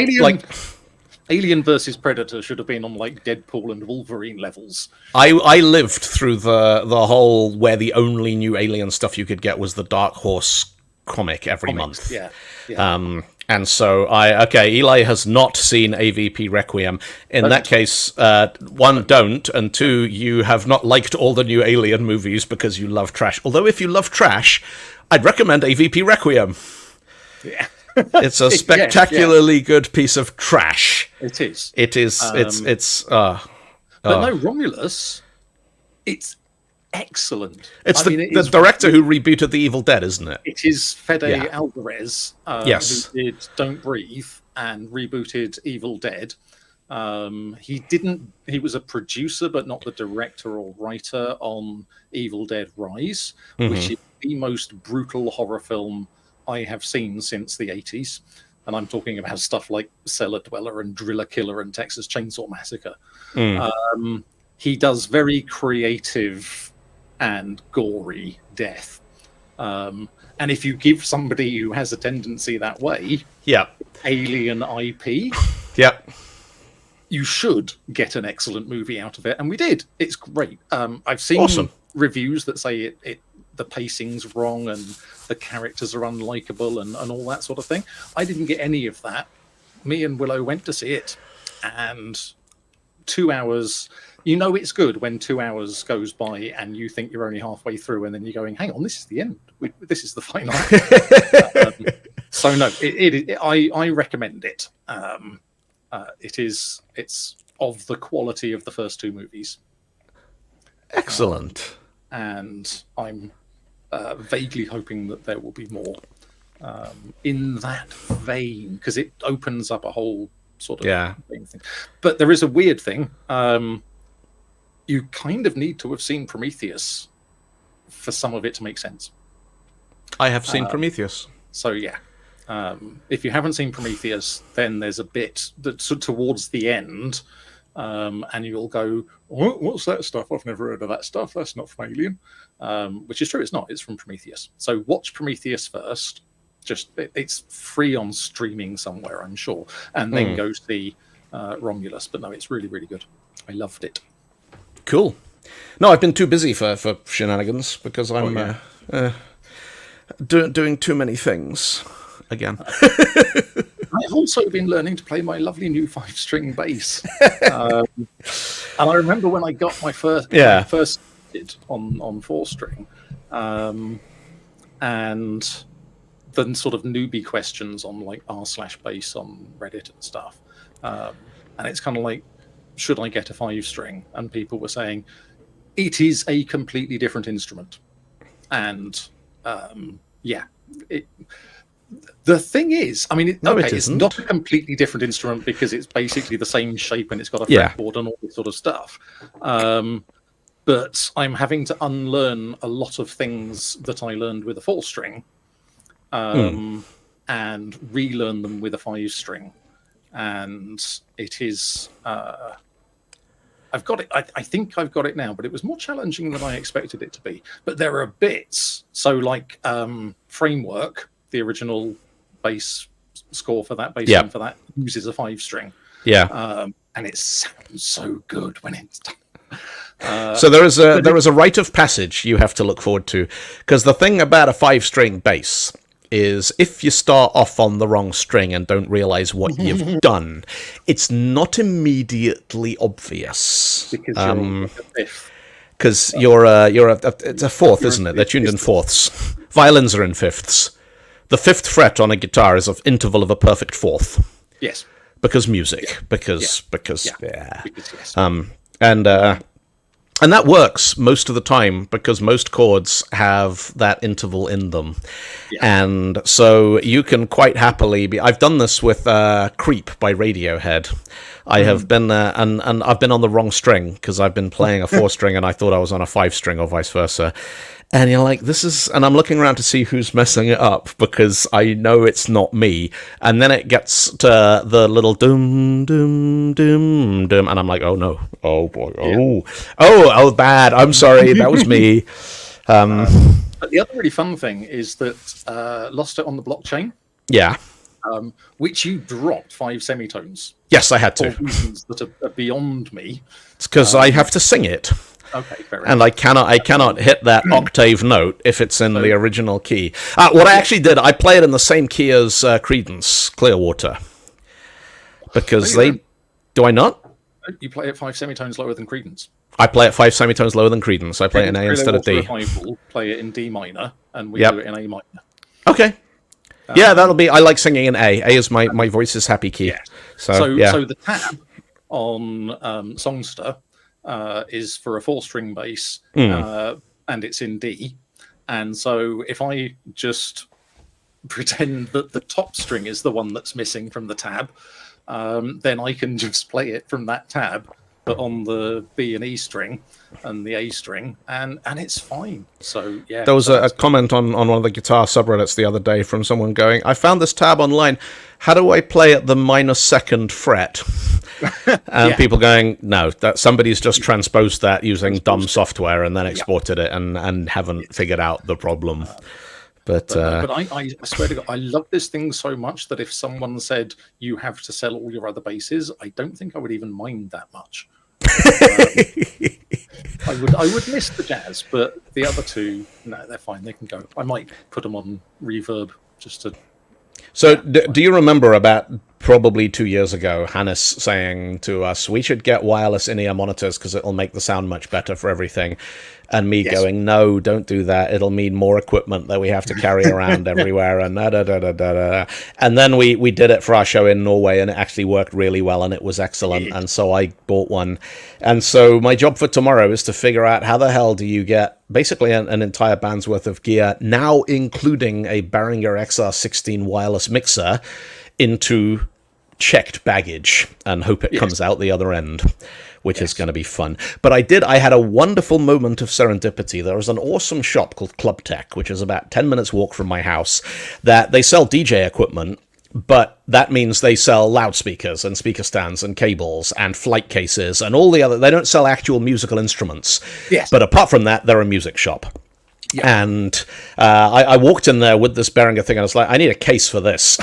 Alien versus Predator should have been on like Deadpool and Wolverine levels. I lived through the whole where the only new Alien stuff you could get was the Dark Horse comic every month. Yeah. And so Eli has not seen AVP Requiem. In that case, one, don't, and two, you have not liked all the new Alien movies because you love trash. Although if you love trash, I'd recommend AVP Requiem. Yeah. It's a spectacularly good piece of trash. It is. It is. But no, Romulus, it's excellent. It's the director who rebooted The Evil Dead, isn't it? It is Fede Alvarez, yes, who did Don't Breathe and rebooted Evil Dead. He was a producer, but not the director or writer on Evil Dead Rise, which is the most brutal horror film I have seen since the 80s. And I'm talking about stuff like Cellar Dweller and Driller Killer and Texas Chainsaw Massacre. He does very creative and gory death. And if you give somebody who has a tendency that way, Alien IP, you should get an excellent movie out of it. And we did. It's great. I've seen reviews that say the pacing's wrong and the characters are unlikable and all that sort of thing. I didn't get any of that. Me and Willow went to see it. and 2 hours. You know it's good when 2 hours goes by and you think you're only halfway through, and then you're going, "Hang on, this is the end. This is the final." So no, I recommend it. It's of the quality of the first two movies. Excellent. And I'm vaguely hoping that there will be more in that vein, because it opens up a whole sort of thing. But there is a weird thing. You kind of need to have seen Prometheus for some of it to make sense. I have seen Prometheus. So yeah, if you haven't seen Prometheus, then there's a bit that's towards the end, and you'll go, "What's that stuff? I've never heard of that stuff. That's not from Alien," which is true. It's not. It's from Prometheus. So watch Prometheus first. It's free on streaming somewhere, I'm sure, and then go see Romulus. But no, it's really, really good. I loved it. Cool. No, I've been too busy for shenanigans because I'm doing too many things again. I've also been learning to play my lovely new 5-string bass, and I remember when I got my first on 4-string, and the sort of newbie questions on like r/bass on Reddit and stuff, and it's kind of like, should I get a 5-string? And people were saying it is a completely different instrument, and the thing is, I mean, it's not a completely different instrument because it's basically the same shape and it's got a fretboard and all this sort of stuff. But I'm having to unlearn a lot of things that I learned with a 4-string, and relearn them with a 5-string. And it is, I've got it. I think I've got it now, but it was more challenging than I expected it to be. But there are bits. So like Framework, the original bass score for that, bass line for that, uses a 5-string. Yeah. And it sounds so good when it's done. So there is a rite of passage you have to look forward to, because the thing about a 5-string bass is if you start off on the wrong string and don't realize what you've done, it's not immediately obvious. Because it's a fourth, isn't it? They're tuned in fourths. Violins are in fifths. The 5th fret on a guitar is an interval of a perfect fourth. Yes. Because music. Because and that works most of the time because most chords have that interval in them. Yeah. And so you can quite happily I've done this with Creep by Radiohead. I have been and I've been on the wrong string because I've been playing a 4-string and I thought I was on a 5-string or vice versa. And you're like, and I'm looking around to see who's messing it up because I know it's not me. And then it gets to the little doom, doom, doom, doom. And I'm like, oh no. Oh boy. Oh, bad. I'm sorry. That was me. But the other really fun thing is that Lost It on the Blockchain. Yeah. Which you dropped 5 semitones. Yes, I had to. For reasons that are beyond me. It's because I have to sing it. Okay, fair enough. And I cannot hit that octave note if it's in the original key. What I actually did, I play it in the same key as Creedence, Clearwater. Because do I not? You play it 5 semitones lower than Creedence. I play it 5 semitones lower than Creedence. I play it in A instead of D. Revival, play it in D minor, and we do it in A minor. Okay. That'll be. I like singing in A. A is my voice's happy key. Yeah. So the tab on Songster is for a 4-string bass, and it's in D. And so if I just pretend that the top string is the one that's missing from the tab, then I can just play it from that tab, but on the B and E string and the A string, and it's fine. So yeah. There was a comment on one of the guitar subreddits the other day from someone going, I found this tab online. How do I play at the -2nd fret? And people going, no, that somebody's just transposed that using dumb software and then exported it and haven't figured out the problem. But I swear to God, I love this thing so much that if someone said you have to sell all your other basses, I don't think I would even mind that much. I would miss the jazz, but the other two, no, they're fine. They can go. I might put them on reverb just to. So, do you remember about probably 2 years ago, Hannes saying to us, we should get wireless in-ear monitors because it'll make the sound much better for everything. And me going, no, don't do that. It'll mean more equipment that we have to carry around everywhere. And And then we did it for our show in Norway, and it actually worked really well, and it was excellent. And so I bought one. And so my job for tomorrow is to figure out how the hell do you get basically an entire band's worth of gear, now including a Behringer XR16 wireless mixer, into checked baggage, and hope it comes out the other end, which is going to be fun. But I had a wonderful moment of serendipity. There was an awesome shop called Club Tech, which is about 10 minutes walk from my house, that they sell DJ equipment, but that means they sell loudspeakers and speaker stands and cables and flight cases and all the other. They don't sell actual musical instruments. Yes. But apart from that, they're a music shop. Yeah. And I walked in there with this Behringer thing, and I was like, I need a case for this.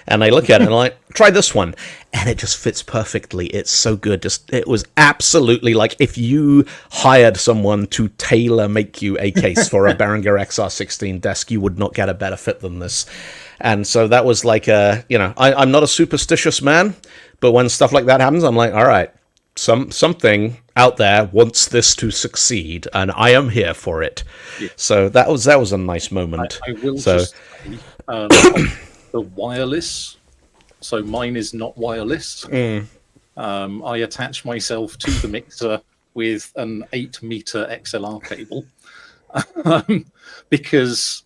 And I look at it, and I'm like, try this one. And it just fits perfectly. It's so good. It was absolutely like if you hired someone to tailor make you a case for a Behringer XR16 desk, you would not get a better fit than this. And so that was like I'm not a superstitious man, but when stuff like that happens, I'm like, all right, something out there wants this to succeed, and I am here for it. Yeah. So that was a nice moment. I will just say, the wireless. So mine is not wireless. I attach myself to the mixer with an 8-meter XLR cable, because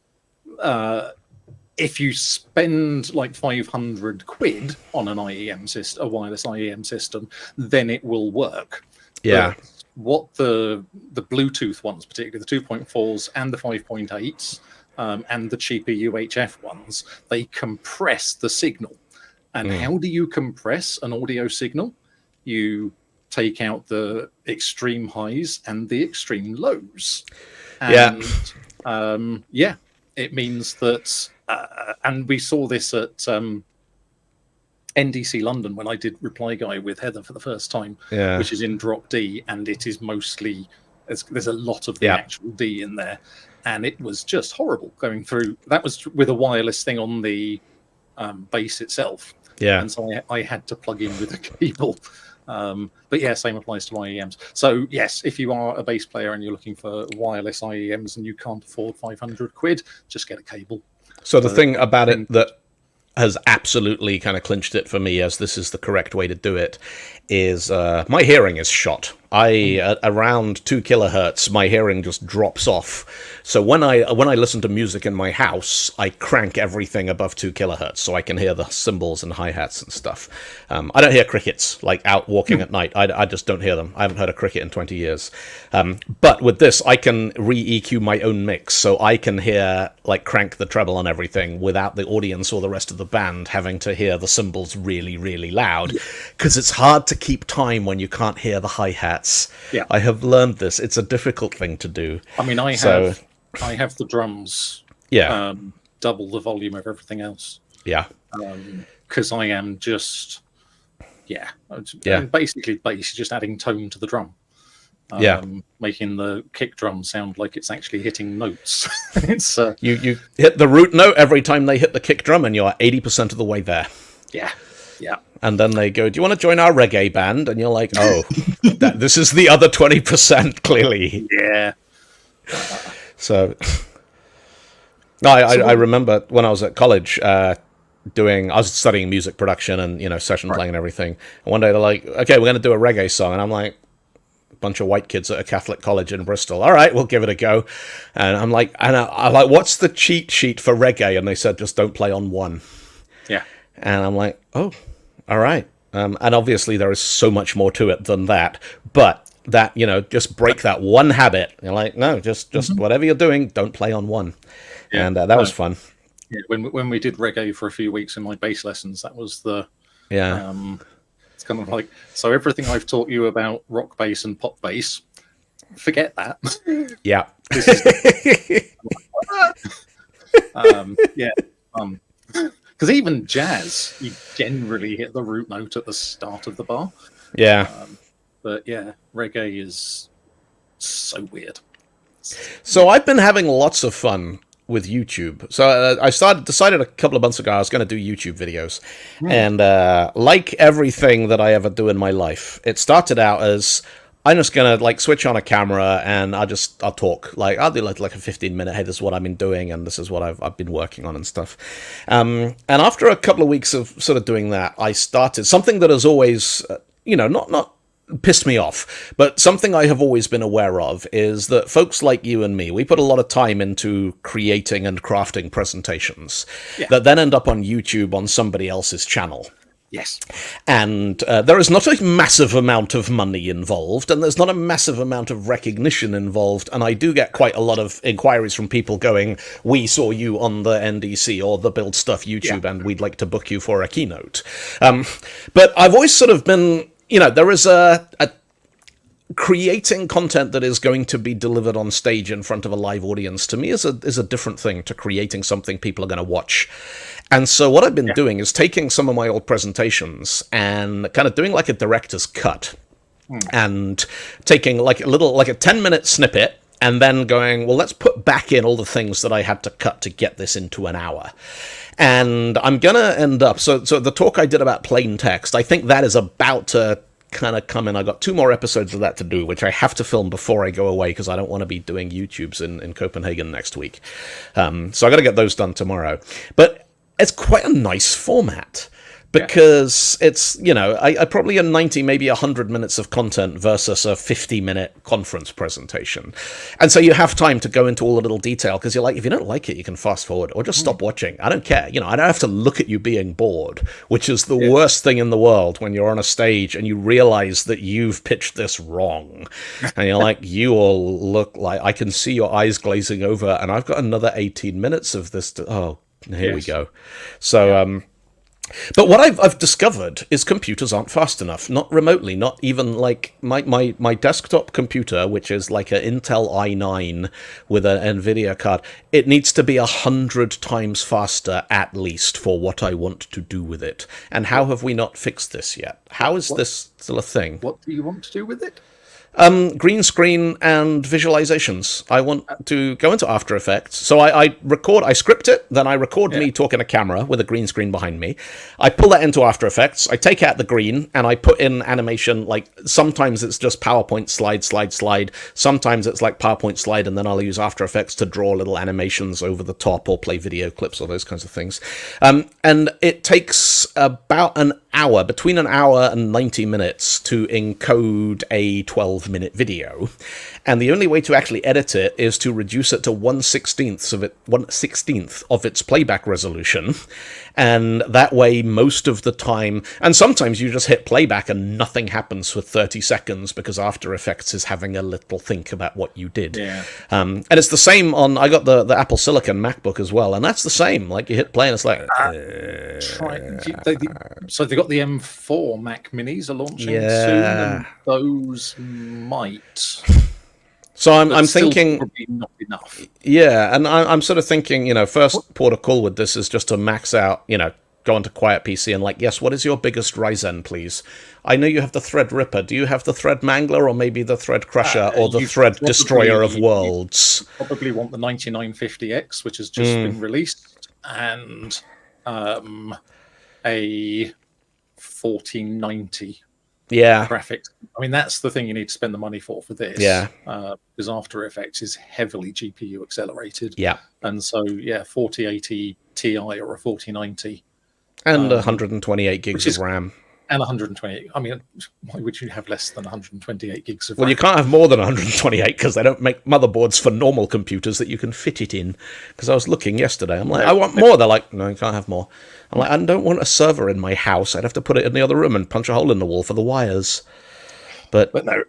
if you spend like 500 quid on an IEM system, a wireless IEM system, then it will work. Yeah. But what the Bluetooth ones, particularly the 2.4s and the 5.8s, and the cheaper UHF ones, they compress the signal. And how do you compress an audio signal? You take out the extreme highs and the extreme lows. And it means that, and we saw this at NDC London when I did Reply Guy with Heather for the first time, which is in drop D, and it is mostly, there's a lot of the actual D in there, and it was just horrible going through. That was with a wireless thing on the bass itself. Yeah. And so I had to plug in with a cable. But yeah, same applies to IEMs. So yes, if you are a bass player and you're looking for wireless IEMs and you can't afford 500 quid, just get a cable. So the thing about it that has absolutely kind of clinched it for me, as this is the correct way to do it, is my hearing is shot. Around 2 kilohertz, my hearing just drops off. So when I listen to music in my house, I crank everything above 2 kilohertz so I can hear the cymbals and hi-hats and stuff. I don't hear crickets, like out walking at night. I just don't hear them. I haven't heard a cricket in 20 years. But with this, I can re-EQ my own mix, so I can hear, like, crank the treble and everything without the audience or the rest of the band having to hear the cymbals really, really loud, because it's hard to keep time when you can't hear the hi-hats. Yeah, I have learned this. It's a difficult thing to do. I mean, I have the drums. Yeah, double the volume of everything else. Yeah, because I am just basically bass, just adding tone to the drum. Making the kick drum sound like it's actually hitting notes. It's you hit the root note every time they hit the kick drum, and you're 80% of the way there. Yeah. And then they go, do you want to join our reggae band? And you're like, oh, this is the other 20%, clearly. Yeah. So I remember when I was at college I was studying music production and, session playing and everything. And one day they're like, okay, we're going to do a reggae song. And I'm like, a bunch of white kids at a Catholic college in Bristol. All right, we'll give it a go. And I'm like, what's the cheat sheet for reggae? And they said, just don't play on one. Yeah. And I'm like, oh, all right. And obviously there is so much more to it than that. But that, just break that one habit. You're like, no, just whatever you're doing, don't play on one. Yeah. And that was fun. Yeah, when we did reggae for a few weeks in my bass lessons, that was the... Yeah. It's kind of like, so everything I've taught you about rock bass and pop bass, forget that. Yeah. Because even jazz, you generally hit the root note at the start of the bar. Yeah. But yeah, reggae is so weird. So I've been having lots of fun with YouTube. So I decided a couple of months ago I was going to do YouTube videos. And like everything that I ever do in my life, it started out as I'm just going to like switch on a camera and I'll talk. Like I'll do like a 15-minute, hey, this is what I've been doing and this is what I've been working on and stuff. And after a couple of weeks of sort of doing that, I started something that has always, not pissed me off, but something I have always been aware of is that folks like you and me, we put a lot of time into creating and crafting presentations that then end up on YouTube on somebody else's channel. Yes. And there is not a massive amount of money involved, and there's not a massive amount of recognition involved, and I do get quite a lot of inquiries from people going, we saw you on the NDC or the Build Stuff YouTube, and we'd like to book you for a keynote. But I've always sort of been, there is a creating content that is going to be delivered on stage in front of a live audience, to me, is a different thing to creating something people are going to watch. And so what I've been doing is taking some of my old presentations and kind of doing like a director's cut and taking like a 10-minute snippet and then going, well, let's put back in all the things that I had to cut to get this into an hour. And I'm going to end up, so the talk I did about plain text, I think that is about to kind of come in. I got 2 more episodes of that to do, which I have to film before I go away because I don't want to be doing YouTubes in Copenhagen next week. So I got to get those done tomorrow. But it's quite a nice format because it's, I probably a 90, maybe 100 minutes of content versus a 50-minute conference presentation. And so you have time to go into all the little detail because you're like, if you don't like it, you can fast forward or just stop watching. I don't care. I don't have to look at you being bored, which is the worst thing in the world when you're on a stage and you realize that you've pitched this wrong. And you're like, you all look like, I can see your eyes glazing over and I've got another 18 minutes of this. Here we go. So, but what I've discovered is computers aren't fast enough, not remotely, not even like my desktop computer, which is like an Intel i9 with an NVIDIA card. It needs to be 100 times faster at least for what I want to do with it. And how have we not fixed this yet? How is this still a thing? What do you want to do with it? Green screen and visualizations. I want to go into After Effects. So I script it, then I record me talking to camera with a green screen behind me. I pull that into After Effects. I take out the green and I put in animation. Like sometimes it's just PowerPoint slide. Sometimes it's like PowerPoint slide, and then I'll use After Effects to draw little animations over the top or play video clips or those kinds of things. And it takes about an hour, between an hour and 90 minutes to encode a 12-minute video. And the only way to actually edit it is to reduce it to 1/16th of its playback resolution. And that way, most of the time, and sometimes you just hit playback and nothing happens for 30 seconds because After Effects is having a little think about what you did. And it's the same on, I got the Apple Silicon MacBook as well, and that's the same. Like you hit play and it's like... So they got the M4 Mac Minis are launching soon, and those might... So I'm thinking, probably not enough. Yeah, and I'm sort of thinking, first port of call with this is just to max out, go onto Quiet PC and like, yes, what is your biggest Ryzen, please? I know you have the Threadripper. Do you have the Thread Mangler or maybe the Thread Crusher or the Thread Destroyer of Worlds? You probably want the 9950X, which has just been released, and a 1490. Graphics. I mean, that's the thing you need to spend the money for this. Because After Effects is heavily GPU accelerated. And so, 4080 Ti or a 4090. And 128 gigs of RAM. And 128. I mean, why would you have less than 128 gigs of RAM? Well, you can't have more than 128 because they don't make motherboards for normal computers that you can fit it in. Because I was looking yesterday. I'm like, I want more. They're like, no, you can't have more. I'm like, I don't want a server in my house. I'd have to put it in the other room and punch a hole in the wall for the wires. But no,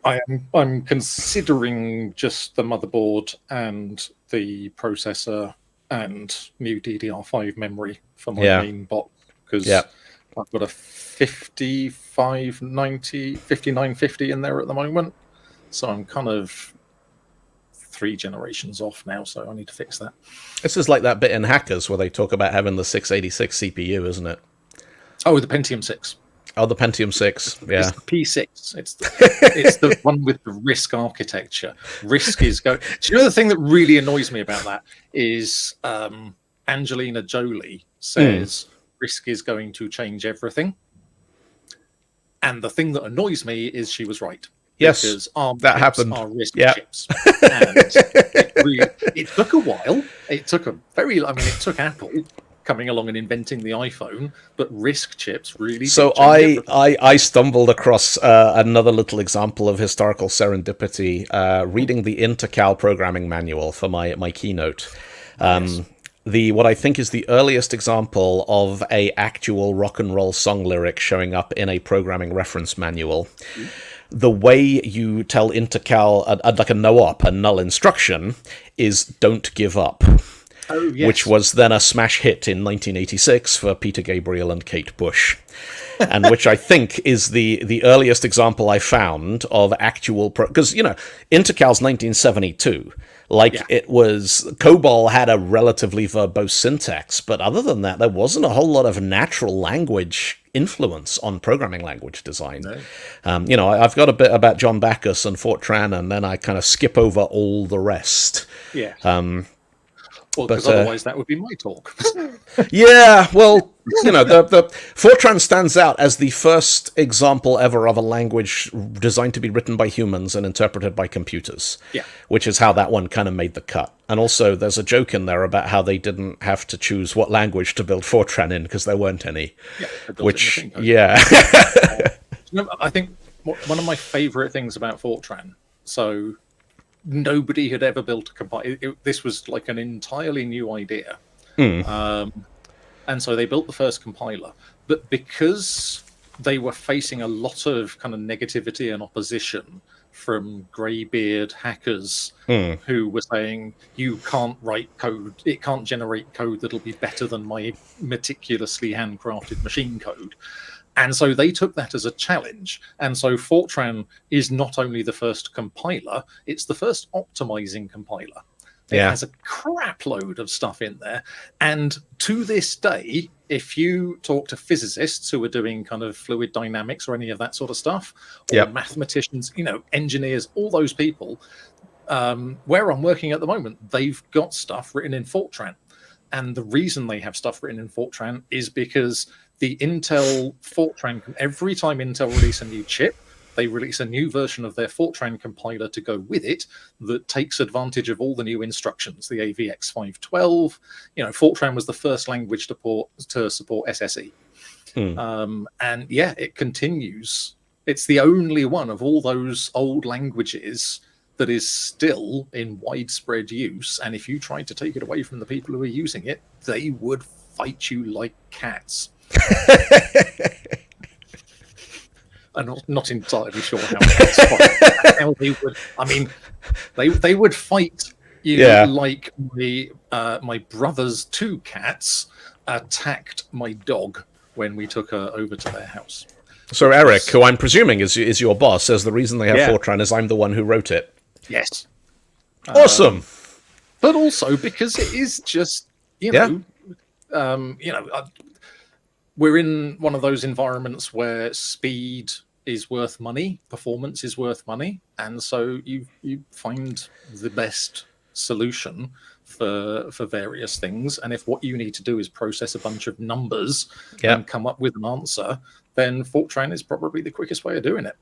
I'm considering just the motherboard and the processor and new DDR5 memory for my main box, because I've got a 5950 in there at the moment, so I'm kind of 3 generations off now, so I need to fix that. This is like that bit in Hackers where they talk about having the 686 CPU, isn't it? Oh, the Pentium 6. Oh, the Pentium 6. Yeah. It's the P6. It's the one with the RISC architecture. RISC is going. Do you know the thing that really annoys me about that is Angelina Jolie says RISC is going to change everything, and the thing that annoys me is she was right. Yes, because ARM that chips happened. are RISC Yeah. chips, and it took a while. It took it took Apple coming along and inventing the iPhone, but RISC chips really. So I stumbled across another little example of historical serendipity reading the Intercal programming manual for my keynote. What I think is the earliest example of a actual rock and roll song lyric showing up in a programming reference manual. The way you tell Intercal, like a no-op, a null instruction, is don't give up. Oh, yes. Which was then a smash hit in 1986 for Peter Gabriel and Kate Bush. And which I think is the earliest example I found of actual... Because, Intercal's 1972. It was... COBOL had a relatively verbose syntax, but other than that, there wasn't a whole lot of natural language influence on programming language design. No. I've got a bit about John Backus and Fortran, and then I kind of skip over all the rest. Yeah. Well, because otherwise that would be my talk. Yeah, well, the Fortran stands out as the first example ever of a language designed to be written by humans and interpreted by computers. Yeah. Which is how that one kind of made the cut. And also, there's a joke in there about how they didn't have to choose what language to build Fortran in because there weren't any. Yeah. I think one of my favorite things about Fortran, so nobody had ever built a compiler. This was like an entirely new idea. And so they built the first compiler. But because they were facing a lot of kind of negativity and opposition from greybeard hackers who were saying, you can't write code, it can't generate code that'll be better than my meticulously handcrafted machine code. And so they took that as a challenge. And so Fortran is not only the first compiler, it's the first optimizing compiler. It has a crap load of stuff in there. And to this day, if you talk to physicists who are doing kind of fluid dynamics or any of that sort of stuff, or mathematicians, engineers, all those people, where I'm working at the moment, they've got stuff written in Fortran. And the reason they have stuff written in Fortran is because the Intel Fortran, every time Intel release a new chip, they release a new version of their Fortran compiler to go with it that takes advantage of all the new instructions, the AVX512. Fortran was the first language to support SSE. And it continues. It's the only one of all those old languages that is still in widespread use. And if you tried to take it away from the people who are using it, they would fight you like cats. I'm not entirely sure how they would. I mean, they would fight you like my brother's two cats attacked my dog when we took her over to their house. So Eric, who I'm presuming is your boss, says the reason they have Fortran is I'm the one who wrote it. Yes. Awesome. But also because it is just we're in one of those environments where speed is worth money, performance is worth money, and so you find the best solution for various things. And if what you need to do is process a bunch of numbers and come up with an answer, then Fortran is probably the quickest way of doing it.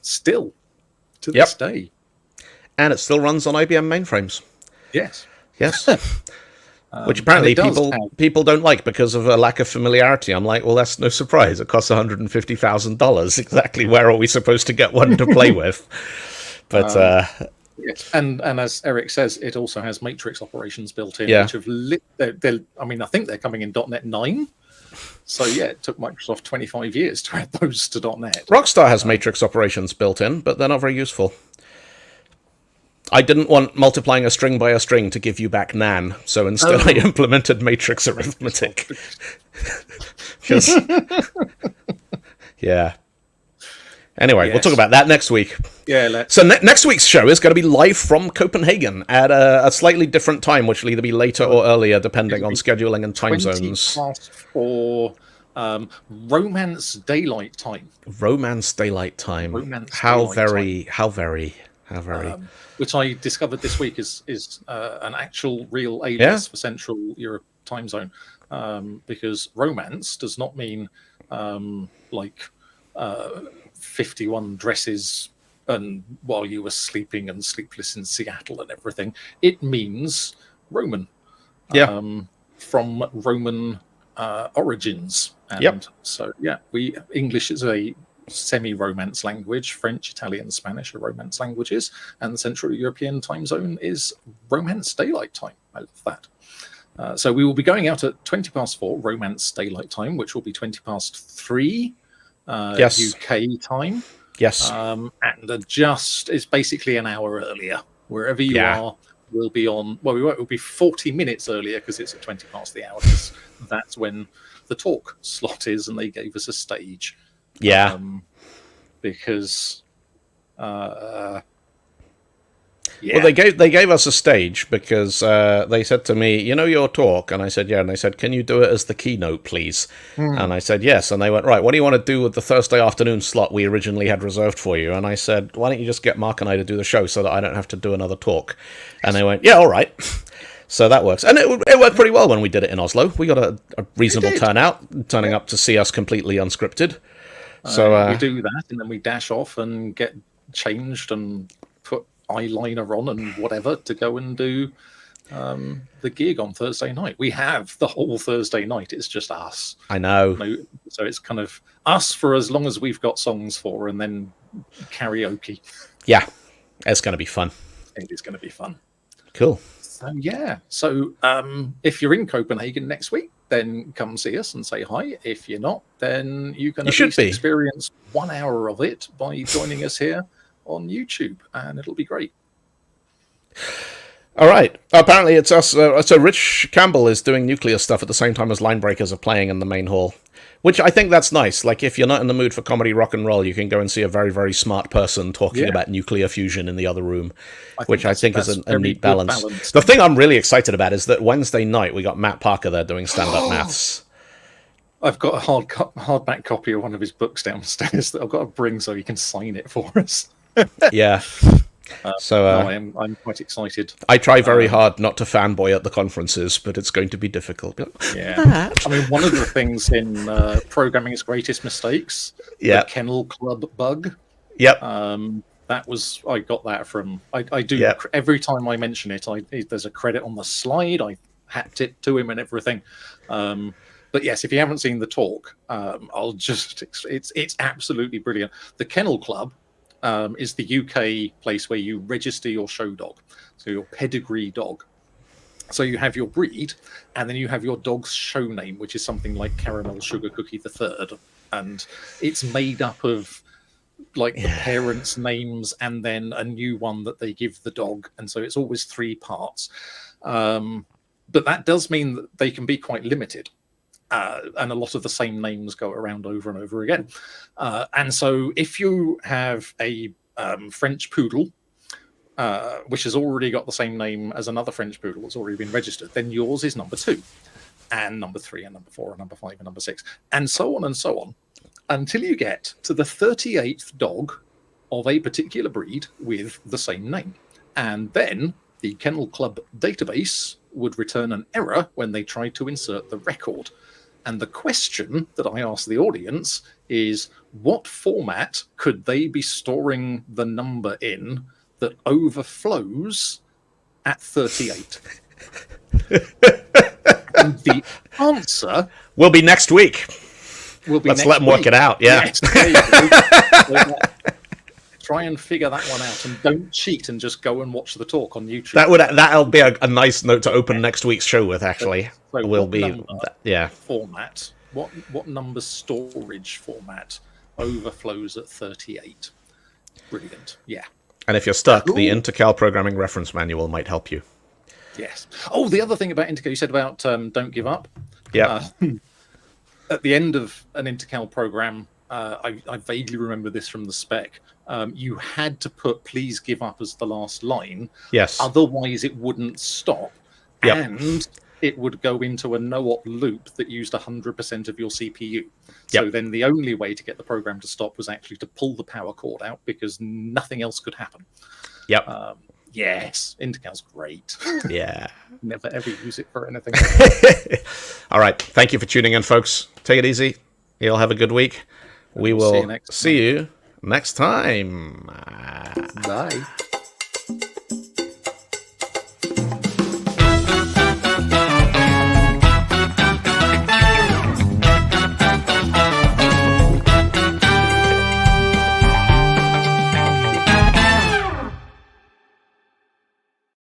Still, to this day. And it still runs on IBM mainframes. Yes. Which apparently people don't like because of a lack of familiarity. I'm like, well, that's no surprise. It costs $150,000. Exactly where are we supposed to get one to play with? But yes. And as Eric says, it also has matrix operations built in, which have I think they're coming in .NET 9. So it took Microsoft 25 years to add those to .NET. Rockstar has matrix operations built in, but they're not very useful. I didn't want multiplying a string by a string to give you back nan, so instead I implemented matrix arithmetic. Anyway, we'll talk about that next week. So next week's show is going to be live from Copenhagen at a slightly different time, which will either be later or earlier, depending on scheduling and time zones. 4 Romance Daylight Time. Romance Daylight Time. Romance How Daylight very. Which I discovered this week is an actual real alias for Central Europe time zone, because romance does not mean 51 dresses and while you were sleeping and sleepless in Seattle and everything. It means Roman, from Roman origins. And so English is a semi-Romance language. French, Italian, Spanish are Romance languages, and the Central European time zone is Romance Daylight Time. I love that. So we will be going out at 4:20 Romance Daylight Time, which will be 3:20 UK time. Yes. And it's basically an hour earlier. Wherever you are, we'll be on. Well, we'll be 40 minutes earlier because it's at 20 past the hour. That's when the talk slot is, and they gave us a stage. Yeah. Because well, they gave us a stage because they said to me, your talk, and I said, and they said, can you do it as the keynote, please? And I said, yes, and they went, right, what do you want to do with the Thursday afternoon slot we originally had reserved for you? And I said, why don't you just get Mark and I to do the show so that I don't have to do another talk? And they went, yeah, all right. So that works. And it worked pretty well when we did it in Oslo. We got a reasonable turnout, turning up to see us completely unscripted. So we do that, and then we dash off and get changed and put eyeliner on and whatever to go and do the gig on Thursday night. We have the whole Thursday night. It's just us. I know. So it's kind of us for as long as we've got songs for, and then karaoke. Yeah, it's going to be fun. It is going to be fun. Cool. So if you're in Copenhagen next week, then come see us and say hi. If you're not, then you can at least experience 1 hour of it by joining us here on YouTube, and it'll be great. All right. Apparently it's us. So Rich Campbell is doing nuclear stuff at the same time as Linebreakers are playing in the main hall, which I think that's nice. Like, if you're not in the mood for comedy rock and roll, you can go and see a very, very smart person talking about nuclear fusion in the other room, which I think is a neat balance. The thing I'm really excited about is that Wednesday night we got Matt Parker there doing stand-up maths. I've got a hardback copy of one of his books downstairs that I've got to bring so he can sign it for us. Yeah. I'm quite excited. I try very hard not to fanboy at the conferences, but it's going to be difficult. Yeah, I mean, one of the things in Programming's Greatest Mistakes, the Kennel Club bug. Yep. I got that from. I do every time I mention it. There's a credit on the slide. I hacked it to him and everything. But yes, if you haven't seen the talk, it's absolutely brilliant. The Kennel Club is the UK place where you register your show dog, so your pedigree dog. So you have your breed, and then you have your dog's show name, which is something like Caramel Sugar Cookie the Third, and it's made up of the parents' names and then a new one that they give the dog, and so it's always 3 parts. But that does mean that they can be quite limited. And a lot of the same names go around over and over again. And so if you have a French poodle, which has already got the same name as another French poodle that's already been registered, then yours is number 2, and number 3, and number 4, and number 5, and number 6, and so on, until you get to the 38th dog of a particular breed with the same name. And then the Kennel Club database would return an error when they tried to insert the record. And the question that I asked the audience is, what format could they be storing the number in that overflows at 38? And the answer will be next week. Let's let them work it out. Yeah. Yes, there you go. Try and figure that one out, and don't cheat and just go and watch the talk on YouTube. That'll be a nice note to open next week's show with. Actually, so will be format. What number storage format overflows at 38? Brilliant. Yeah. And if you're stuck, the Intercal Programming Reference Manual might help you. Yes. Oh, the other thing about Intercal, you said about don't give up. Yeah. At the end of an Intercal program, I vaguely remember this from the spec. You had to put "please give up" as the last line. Yes. Otherwise, it wouldn't stop. Yep. And it would go into a no-op loop that used 100% of your CPU. So then the only way to get the program to stop was actually to pull the power cord out, because nothing else could happen. Yes, Intercal's great. Yeah. Never ever use it for anything. All right. Thank you for tuning in, folks. Take it easy. You'll have a good week. We will see you next time. Bye.